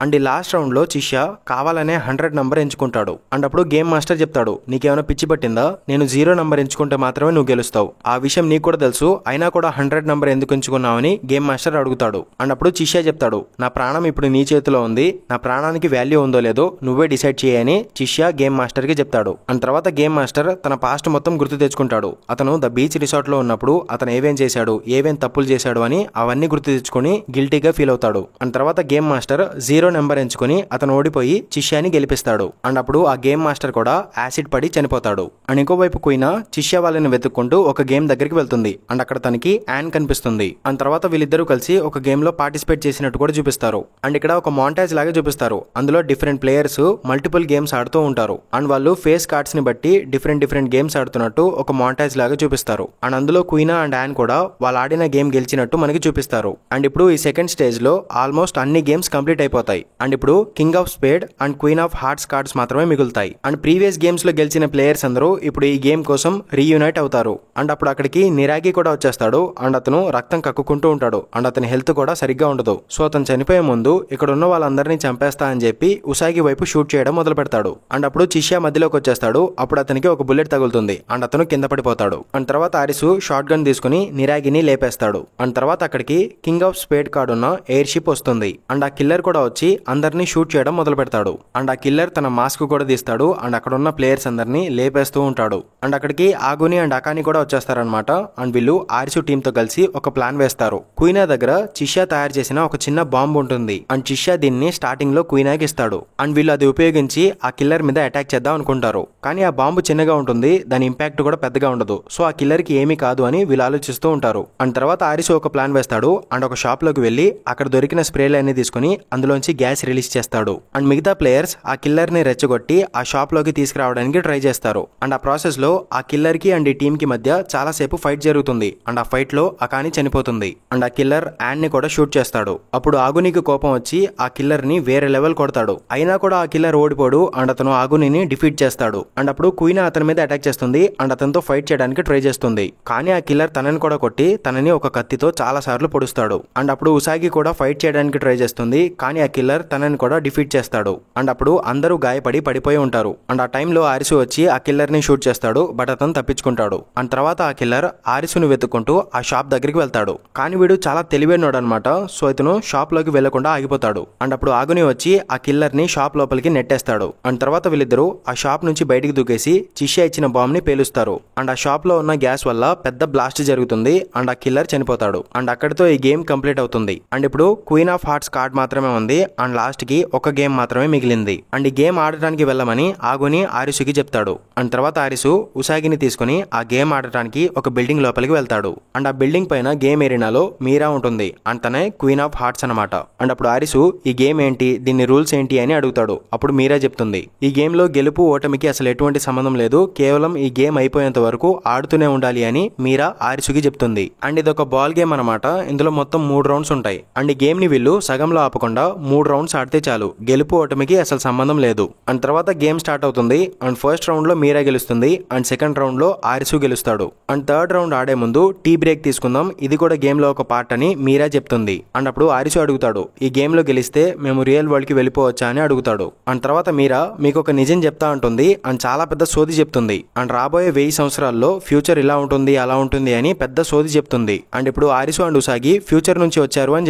అండ్ ఈ లాస్ట్ రౌండ్ లో చిషియా కావాలనే 100 నంబర్ ఎంచుకుంటాడు. అండ్ అప్పుడు గేమ్ మాస్టర్ చెప్తాడు, నీకేమైనా పిచ్చి పట్టిందా, నేను 0 నంబర్ ఎంచుకుంటే మాత్రమే నువ్వు గెలుస్తావు, ఆ విషయం నీకు కూడా తెలుసు, అయినా కూడా 100 నంబర్ ఎందుకు ఎంచుకున్నావని గేమ్ మాస్టర్ అడుగుతాడు. అండ్ అప్పుడు చిషియా చెప్తాడు, నా ప్రాణం ఇప్పుడు నీ చేతిలో ఉంది, నా ప్రాణానికి వాల్యూ ఉందో లేదో నువ్వే డిసైడ్ చేయని చిషియా గేమ్ మాస్టర్ కి చెప్తాడు. అండ్ తర్వాత గేమ్ మాస్టర్ తన పాస్ట్ మొత్తం గుర్తు తెచ్చుకుంటాడు. అతను ద బీచ్ రిసార్ట్ లో ఉన్నప్పుడు అతను ఏవేం చేశాడు, ఏవేం తప్పులు చేశాడు అని అవన్నీ గుర్తు తెచ్చుకుని గిల్టీగా ఫీల్ అవుతాడు. అండ్ తర్వాత గేమ్ మాస్టర్ 0 నెంబర్ ఎంచుకుని అతను ఓడిపోయి చిషియాని గెలిపిస్తాడు. అండ్ అప్పుడు ఆ గేమ్ మాస్టర్ కూడా యాసిడ్ పడి చనిపోతాడు. అండ్ ఇంకోవైపు క్వీన్ చిషియా వాళ్ళని వెతుక్కుంటూ ఒక గేమ్ దగ్గరికి వెళ్తుంది అండ్ అక్కడ తనకి యాన్ కనిపిస్తుంది. అండ్ తర్వాత వీళ్ళిద్దరూ కలిసి ఒక గేమ్ లో పార్టిసిపేట్ చేసినట్టు కూడా చూపిస్తారు. అండ్ ఇక్కడ ఒక మాంటేజ్ లాగా చూపిస్తారు. అందులో డిఫరెంట్ ప్లేయర్స్ మల్టిపుల్ గేమ్స్ ఆడుతూ ఉంటారు అండ్ వాళ్ళు ఫేస్ కార్డ్స్ ని బట్టి డిఫరెంట్ గేమ్స్ ఆడుతున్నట్టు ఒక మాంటేజ్ లాగా చూపిస్తారు. అండ్ అందులో క్వీన్ అండ్ యాన్ కూడా వాళ్ళు ఆడిన గేమ్ గెలిచినట్టు మనకి చూపిస్తారు. అండ్ ఇప్పుడు ఈ సెకండ్ స్టేజ్ లో ఆల్మోస్ట్ అన్ని గేమ్స్ కంప్లీట్ అయిపోతాయి. అండ్ ఇప్పుడు king of spade and queen of hearts cards మాత్రమే మిగులుతాయి. అండ్ ప్రీవియస్ గేమ్స్ లో గెలిచిన ప్లేయర్స్ అందరూ ఇప్పుడు ఈ గేమ్ కోసం రీయూనైట్ అవుతారు. అండ్ అప్పుడు అక్కడికి నిరాగి కూడా వచ్చేస్తాడు అండ్ అతను రక్తం కక్కుకుంటూ ఉంటాడు అండ్ అతని హెల్త్ కూడా సరిగ్గా ఉండదు. సో అతను చనిపోయే ముందు ఇక్కడ ఉన్న వాళ్ళందరినీ చంపేస్తా అని చెప్పి ఉసాగి వైపు షూట్ చేయడం మొదలు పెడతాడు. అండ్ అప్పుడు చిషియా మధ్యలోకి వచ్చేస్తాడు. అప్పుడు అతనికి ఒక బుల్లెట్ తగులుతుంది అండ్ అతను కింద పడిపోతాడు. అండ్ తర్వాత ఆరిసు షార్ట్ గన్ తీసుకుని నిరాగిని లేపేస్తాడు. అండ్ తర్వాత అక్కడికి కింగ్ ఆఫ్ స్పేడ్ కార్డ్ ఉన్న ఎయిర్ షిప్ వస్తుంది అండ్ ఆ కిల్లర్ కూడా వచ్చి అందరినీ షూట్ చేయడం మొదలు పెడతాడు. అండ్ ఆ కిల్లర్ తన మాస్క్ కూడా తీస్తాడు అండ్ అక్కడ ఉన్న ప్లేయర్స్ అందరినీ లేపేస్తూ ఉంటాడు. అండ్ అక్కడికి ఆగుని అండ్ అకాని కూడా వచ్చేస్తారనమాట. అండ్ వీళ్ళు ఆరిసు టీమ్ తో కలిసి ఒక ప్లాన్ వేస్తారు. క్వీనా దగ్గర చిషియా తయారు చేసిన ఒక చిన్న బాంబు ఉంటుంది అండ్ చిషియా దీన్ని స్టార్టింగ్ లో క్వీనాకి ఇస్తాడు. అండ్ వీళ్ళు అది ఉపయోగించి ఆ కిల్లర్ మీద అటాక్ చేద్దాం అనుకుంటారు. కానీ ఆ బాంబు చిన్నగా ఉంటుంది, దాని ఇంపాక్ట్ కూడా పెద్దగా ఉండదు. సో ఆ కిల్లర్ కి ఏమీ కాదు అని వీళ్ళు ఆలోచిస్తూ ఉంటారు. అండ్ తర్వాత ఆరిసు ఒక ప్లాన్ వేస్తాడు అండ్ ఒక షాప్ లోకి వెళ్లి అక్కడ దొరికిన స్ప్రేలు అన్ని తీసుకుని అందులోంచి గ్యాస్ రిలీజ్ చేస్తాడు. అండ్ మిగతా ప్లేయర్స్ ఆ కిల్లర్ ని రెచ్చగొట్టి ఆ షాప్ లోకి తీసుకురావడానికి ట్రై చేస్తారు. అండ్ ఆ ప్రాసెస్ లో ఆ కిల్లర్ కి అండ్ ఈ టీమ్ కి మధ్య చాలా సేపు ఫైట్ జరుగుతుంది. అండ్ ఆ ఫైట్ లో అకాని చనిపోతుంది. అండ్ ఆ కిల్లర్ యాన్ ని కూడా షూట్ చేస్తాడు. అప్పుడు ఆగునికి కోపం వచ్చి ఆ కిల్లర్ ని వేరే లెవెల్ కొడతాడు. అయినా కూడా ఆ కిల్లర్ ఓడిపోడు. అండ్ అతను ఆగుని డిఫీట్ చేస్తాడు. అండ్ అప్పుడు క్వీన్ అతని మీద అటాక్ చేస్తుంది. అండ్ అతనితో ఫైట్ చేయడానికి ట్రై చేస్తుంది. కానీ ఆ కిల్లర్ తనని కూడా కొట్టి తనని ఒక కత్తితో చాలా సార్లు పొడుస్తాడు. అండ్ అప్పుడు ఉసాగి కూడా ఫైట్ చేయడానికి ట్రై చేస్తుంది. కానీ ఆ కిల్లర్ తనని కూడా డిఫీట్ చేస్తాడు. అండ్ అప్పుడు అందరూ గాయపడి పడిపోయి ఉంటారు. అండ్ ఆ టైంలో ఆరిసు వచ్చి ఆ కిల్లర్ ని షూట్ చేస్తాడు. బట్ అతను తప్పించుకుంటాడు. అండ్ తర్వాత ఆ కిల్లర్ ఆరిసును వెతుక్కుంటూ ఆ షాప్ దగ్గరికి వెళ్తాడు. కానీ వీడు చాలా తెలివైనోడు అనమాట. సో ఇతను షాప్ లోకి వెళ్లకుండా ఆగిపోతాడు. అండ్ అప్పుడు ఆగుని వచ్చి ఆ కిల్లర్ ని షాప్ లోపలికి నెట్టేస్తాడు. అండ్ తర్వాత వీళ్ళిద్దరూ ఆ షాప్ నుంచి బయటికి దూకేసి చిషియా ఇచ్చిన బాంబ్ ని పేలుస్తారు. అండ్ ఆ షాప్ లో ఉన్న గ్యాస్ వల్ల పెద్ద బ్లాస్ట్ జరుగుతుంది. అండ్ ఆ కిల్లర్ చనిపోతాడు. అండ్ అక్కడితో ఈ గేమ్ కంప్లీట్ అవుతుంది. అండ్ ఇప్పుడు క్వీన్ ఆఫ్ హార్ట్స్ కార్డ్ మాత్రమే ఉంది. అండ్ లాస్ట్ కి ఒక గేమ్ మాత్రమే మిగిలింది. అండ్ ఈ గేమ్ ఆడటానికి వెళ్ళమని ఆగుని ఆరిసుకి చెప్తాడు. అండ్ తర్వాత ఆరిసు ఉసాగిని తీసుకుని ఆ గేమ్ ఆడటానికి ఒక బిల్డింగ్ లోపలికి వెళ్తాడు. అండ్ ఆ బిల్డింగ్ పైన గేమ్ ఏరినాలో మీరా ఉంటుంది. అండ్ తనే క్వీన్ ఆఫ్ హార్ట్స్ అనమాట. అండ్ అప్పుడు ఆరిసు ఈ గేమ్ ఏంటి, దీని రూల్స్ ఏంటి అని అడుగుతాడు. అప్పుడు మీరా చెప్తుంది, ఈ గేమ్ లో గెలుపు ఓటమికి అసలు ఎటువంటి సంబంధం లేదు, కేవలం ఈ గేమ్ అయిపోయేంత వరకు ఆడుతూనే ఉండాలి అని మీరా ఆరిసుకి చెప్తుంది. అండ్ ఇది ఒక బాల్ గేమ్ అనమాట. ఇందులో మొత్తం 3 రౌండ్స్ ఉంటాయి. అండ్ ఈ గేమ్ ని వీళ్ళు సగంలో ఆపకుండా 3 రౌండ్స్ ఆడితే చాలు, గెలుపు ఓటమికి అసలు సంబంధం లేదు. అండ్ తర్వాత గేమ్ స్టార్ట్ అవుతుంది. అండ్ ఫస్ట్ రౌండ్ లో మీరా గెలుస్తుంది. అండ్ సెకండ్ రౌండ్ లో ఆరిసు గెలుస్తాడు. అండ్ థర్డ్ రౌండ్ ఆడే ముందు టీ బ్రేక్ తీసుకుందాం, ఇది కూడా గేమ్ లో ఒక పార్ట్ అని మీరా చెప్తుంది. అండ్ అప్పుడు ఆరిసు అడుగుతాడు, ఈ గేమ్ లో గెలిస్తే మేము రియల్ వరల్డ్ కి వెళ్ళిపోవచ్చా అని అడుగుతాడు. అండ్ తర్వాత మీరా మీకు ఒక నిజం చెప్తా ఉంటుంది. అండ్ చాలా పెద్ద సోది చెప్తుంది. అండ్ రాబోయే 1000 సంవత్సరాల్లో ఫ్యూచర్ ఇలా ఉంటుంది అలా ఉంటుంది అని పెద్ద సోది చెప్తుంది. అండ్ ఇప్పుడు ఆరిసు అండ్ ఉసాగి ఫ్యూచర్ నుంచి వచ్చారు అని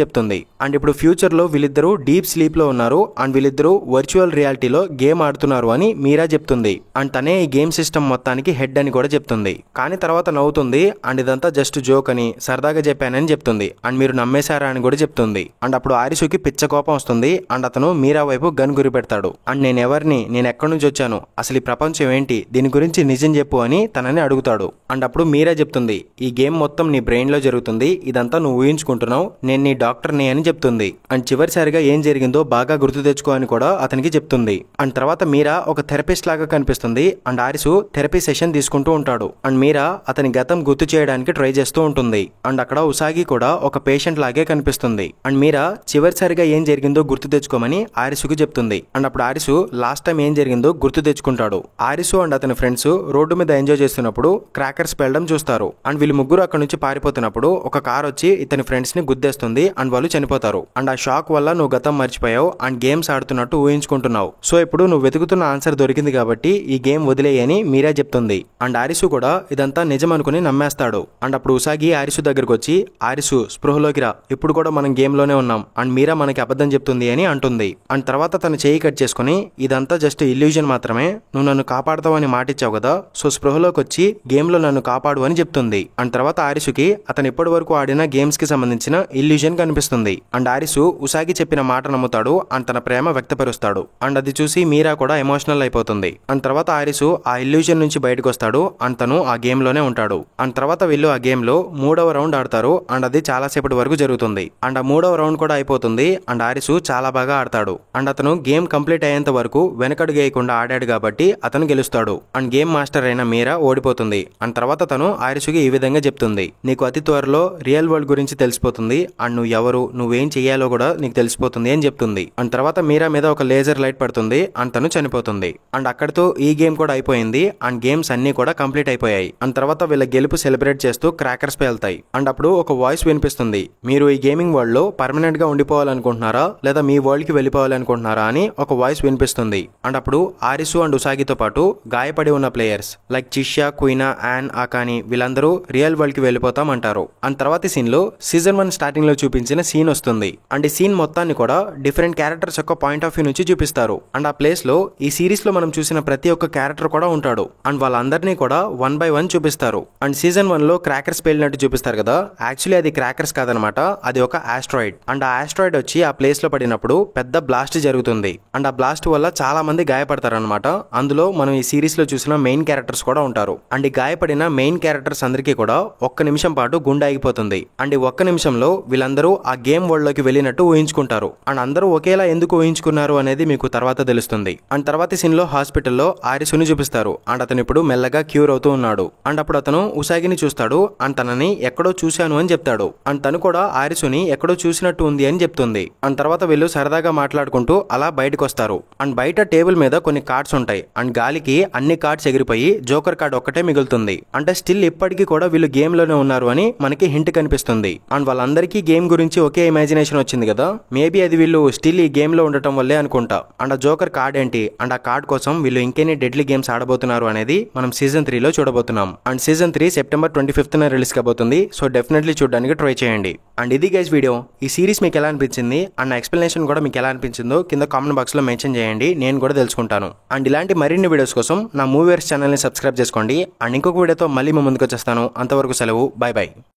చెప్తుంది. అండ్ ఇప్పుడు ఫ్యూచర్ లో వీళ్ళిద్దరూ డీప్ స్లీప్ లో ఉన్నారు. అండ్ వీళ్ళిద్దరూ వర్చువల్ రియాలిటీలో గేమ్ ఆడుతున్నారు అని మీరా చెప్తుంది. అండ్ తనే ఈ గేమ్ సిస్టమ్ మొత్తానికి హెడ్ అని కూడా చెప్తుంది. కానీ తర్వాత నవ్వుతుంది. అండ్ ఇదంతా జస్ట్ జోక్ అని సరదాగా చెప్పానని చెప్తుంది. అండ్ మీరు నమ్మేశారా అని కూడా చెప్తుంది. అండ్ అప్పుడు ఆరిసుకి పిచ్చ కోపం వస్తుంది. అండ్ అతను మీరా వైపు గన్ గురి పెడతాడు. అండ్ నేను ఎవరిని, నేను ఎక్కడి నుంచి వచ్చాను, అసలు ఈ ప్రపంచం ఏంటి, దీని గురించి నిజం చెప్పు అని తనని అడుగుతాడు. అండ్ అప్పుడు మీరా చెప్తుంది, ఈ గేమ్ మొత్తం నీ బ్రెయిన్ లో జరుగుతుంది, ఇదంతా నువ్వు ఊహించుకుంటున్నావు, నేను నీ డాక్టర్ని అని చెప్తుంది. అండ్ చివరిసారిగా ఏం జరిగిందో బాగా గుర్తు తెచ్చుకో అని కూడా అతనికి చెప్తుంది. అండ్ తర్వాత మీరా ఒక థెరపిస్ట్ లాగా కనిపిస్తుంది. అండ్ ఆరిసు థెరపీ సెషన్ తీసుకుంటూ ఉంటాడు. అండ్ మీరా అతని గతం గుర్తు చేయడానికి ట్రై చేస్తూ ఉంటుంది. అండ్ అక్కడ ఉసాగి కూడా ఒక పేషెంట్ లాగే కనిపిస్తుంది. అండ్ మీరా చివరిసారిగా ఏం జరిగిందో గుర్తు తెచ్చుకోమని ఆరిసుకు చెప్తుంది. అండ్ అప్పుడు ఆరిసు లాస్ట్ టైం ఏం జరిగిందో గుర్తు తెచ్చుకుంటాడు. ఆరిసు అండ్ అతని ఫ్రెండ్స్ రోడ్డు మీద ఎంజాయ్ చేస్తున్నప్పుడు క్రాకర్స్ పెళ్ళడం చూస్తారు. అండ్ వీళ్ళు ముగ్గురు అక్కడ నుంచి పారిపోతున్నప్పుడు ఒక కార్ వచ్చి ఇతని ఫ్రెండ్స్ ని గుద్దేస్తుంది. అండ్ వాళ్ళు చనిపోతారు. అండ్ ఆ షాక్ వల్ల నువ్వు గతం మర్చిపోయావు అండ్ గేమ్స్ ఆడుతున్నట్టు ఊహించుకుంటున్నావు. సో ఇప్పుడు నువ్వు వెతుకుతున్న ఆన్సర్ దొరికింది కాబట్టి ఈ గేమ్ వదిలేయని మీరా చెప్తుంది. అండ్ ఆరిసు కూడా ఇదంతా నిజం అనుకుని నమ్మేస్తాడు. అండ్ అప్పుడు ఉసాగి ఆరిసు దగ్గరకు వచ్చి, ఆరిసు స్పృహలోకి రా, ఇప్పుడు కూడా మనం గేమ్ లోనే ఉన్నాం అండ్ మీరా మనకి అబద్ధం చెప్తుంది అని అంటుంది. అండ్ తర్వాత తన చేయి కట్ చేసుకుని, ఇదంతా జస్ట్ ఇల్యూజన్ మాత్రమే, నువ్వు నన్ను కాపాడతావని మాటిచ్చావు కదా, సో స్పృహలోకి వచ్చి గేమ్ లో నన్ను కాపాడు అని చెప్తుంది. అండ్ తర్వాత ఆరిసుకి అతను ఇప్పటి వరకు ఆడిన గేమ్స్ కి సంబంధించిన ఇల్యూజన్ కనిపిస్తుంది. అండ్ ఆరిసు ఉసాగి చెప్పిన మాట నమ్ముతాడు. అండ్ తన ప్రేమ వ్యక్తపరుస్తాడు. అండ్ అది చూసి మీరా కూడా ఎమోషనల్ అయిపోతుంది. అండ్ తర్వాత ఆరిసు ఆ ఇల్యూజన్ నుంచి బయటకు వస్తాడు. అండ్ తను ఆ గేమ్ లోనే ఉంటాడు. అండ్ తర్వాత వీళ్ళు ఆ గేమ్ లో 3వ రౌండ్ ఆడతారు. అండ్ అది చాలా సేపటి వరకు జరుగుతుంది. అండ్ ఆ 3వ రౌండ్ కూడా అయిపోతుంది. అండ్ ఆరిసు చాలా బాగా ఆడతాడు. అండ్ అతను గేమ్ కంప్లీట్ అయ్యేంత వరకు వెనకడుగు వేయకుండా ఆడాడు కాబట్టి అతను గెలుస్తాడు. అండ్ గేమ్ మాస్టర్ అయిన మీరా ఓడిపోతుంది. అండ్ తర్వాత తను ఆరిసుకి ఈ విధంగా చెప్తుంది, నీకు అతి త్వరలో రియల్ వరల్డ్ గురించి తెలిసిపోతుంది. అండ్ నువ్వు ఎవరు, నువ్వేం చెయ్యాలో కూడా నీకు తెలిసిపోతుంది అని చెప్తుంది. అండ్ తర్వాత మీరా మీద ఒక లేజర్ లైట్ పడుతుంది. అండ్ తను చనిపోతుంది. అండ్ అక్కడితో ఈ గేమ్ కూడా అయిపోయింది. అండ్ గేమ్స్ అన్ని కూడా కంప్లీట్ అయిపోయాయి. అండ్ తర్వాత వీళ్ళ గెలుపు సెలబ్రేట్ చేస్తూ క్రాకర్స్ పేలుతాయి. అండ్ అప్పుడు ఒక వాయిస్ వినిపిస్తుంది, మీరు ఈ గేమింగ్ వరల్డ్ లో పర్మనెంట్ గా ఉండిపోవాలనుకుంటున్నారా లేదా మీ వరల్డ్ కి వెళ్ళిపోవాలనుకుంటున్నారా అని ఒక వాయిస్ వినిపిస్తుంది. అండ్ అప్పుడు ఆరిసు అండ్ ఉసాగితో పాటు గాయపడి ఉన్న ప్లేయర్స్ లైక్ చిషియా, క్వీనా, యాన్, ఆకాని వీళ్ళందరూ రియల్ వరల్డ్ కి వెళ్ళిపోతాం అంటారు. అండ్ తర్వాత సీన్ లో సీజన్ 1 స్టార్టింగ్ లో చూపించిన సీన్ వస్తుంది. అండ్ ఈ సీన్ మొత్తాన్ని కూడా డిఫరెంట్ క్యారెక్టర్స్ యొక్క పాయింట్ ఆఫ్ వ్యూ నుంచి చూపిస్తారు. అండ్ ఆ ప్లేస్ లో ఈ సిరీస్ లో మనం చూసిన ప్రతి ఒక్క క్యారెక్టర్ కూడా ఉంటాడు. అండ్ వాళ్ళందరినీ కూడా 1 by 1 చూపిస్తారు. అండ్ సీజన్ 1 లో క్రాకర్స్ పేలినట్టు చూపిస్తారు కదా, యాక్చువల్లీ అది క్రాకర్స్ కాదనమాట, అది ఒక ఆస్ట్రాయిడ్. అండ్ ఆ ఆస్ట్రాయిడ్ వచ్చి ఆ ప్లేస్ లో పడినప్పుడు పెద్ద బ్లాస్ట్ జరుగుతుంది. అండ్ ఆ బ్లాస్ట్ వల్ల చాలా మంది గాయపడతారనమాట. అందులో మనం ఈ సిరీస్ లో చూసిన మెయిన్ క్యారెక్టర్స్ కూడా ఉంటారు. అండ్ ఈ గాయపడిన మెయిన్ క్యారెక్టర్స్ అందరికీ కూడా 1 నిమిషం పాటు గుండె ఆగిపోతుంది. అండ్ ఈ 1 నిమిషంలో వీళ్ళందరూ ఆ గేమ్ వరల్డ్ లోకి వెళ్ళినట్టు ఊహించుకుంటారు. అండ్ అందరూ ఒకేలా ఎందుకు ఊహించుకున్నారు అనేది మీకు తర్వాత తెలుస్తుంది. అండ్ తర్వాత సీన్ లో హాస్పిటల్లో ఆరిసుని చూపిస్తారు. అండ్ అతను ఇప్పుడు మెల్లగా క్యూర్ అవుతూ ఉన్నాడు. అండ్ అప్పుడు అతను ఉసాగిని చూస్తాడు. అండ్ తనని ఎక్కడో చూశాను అని చెప్తాడు. అండ్ తను కూడా ఆరిసుని ఎక్కడో చూసినట్టు ఉంది అని చెప్తుంది. అండ్ తర్వాత వీళ్ళు సరదాగా మాట్లాడుకుంటూ అలా బయటకు వస్తారు. అండ్ బయట టేబుల్ మీద కొన్ని కార్డ్స్ ఉంటాయి. అండ్ గాలికి అన్ని కార్డ్స్ ఎగిరిపోయి జోకర్ కార్డ్ ఒక్కటే మిగులుతుంది. అంటే స్టిల్ ఇప్పటికీ కూడా వీళ్ళు గేమ్ లోనే ఉన్నారు అని మనకి హింట్ కనిపిస్తుంది. అండ్ వాళ్ళందరికీ గేమ్ గురించి ఒకే ఇమాజినేషన్ వచ్చింది కదా, మేబీ అది వీళ్ళు స్టిల్ ఈ గేమ్ లో ఉండటం వల్లే అనుకుంటా. అండ్ ఆ జోకర్ కార్డ్ ఏంటి, అండ్ ఆ కార్డ్ కోసం వీళ్ళు ఇంకెన్ని డెడ్లీ గేమ్స్ ఆడబోతున్నారు అనేది మనం సీజన్ 3 లో చూడబోతున్నాం. And season 3 September 25th release కాబోతుంది. సో డెఫినెట్లీ చూడడానికి ట్రై చేయండి. అండ్ ఇది గైస్ వీడియో. ఈ సిరీస్ మీకు ఎలా అనిపించింది అండ్ ఎక్స్ప్లెనేషన్ కూడా మీకు ఎలా అనిపించిందో కింద కామెంట్ బాక్స్ లో మెన్షన్ చేయండి, నేను కూడా తెలుసుకుంటాను. అండ్ ఇలాంటి మరిన్ని వీడియోస్ కోసం నా మూవీవర్స్ ఛానల్ ని సబ్స్క్రైబ్ చేసుకోండి. అండ్ ఇంకొక వీడియోతో మళ్ళీ మీ ముందుకు వచ్చేస్తాను. అంతవరకు సెలవు, బై బై.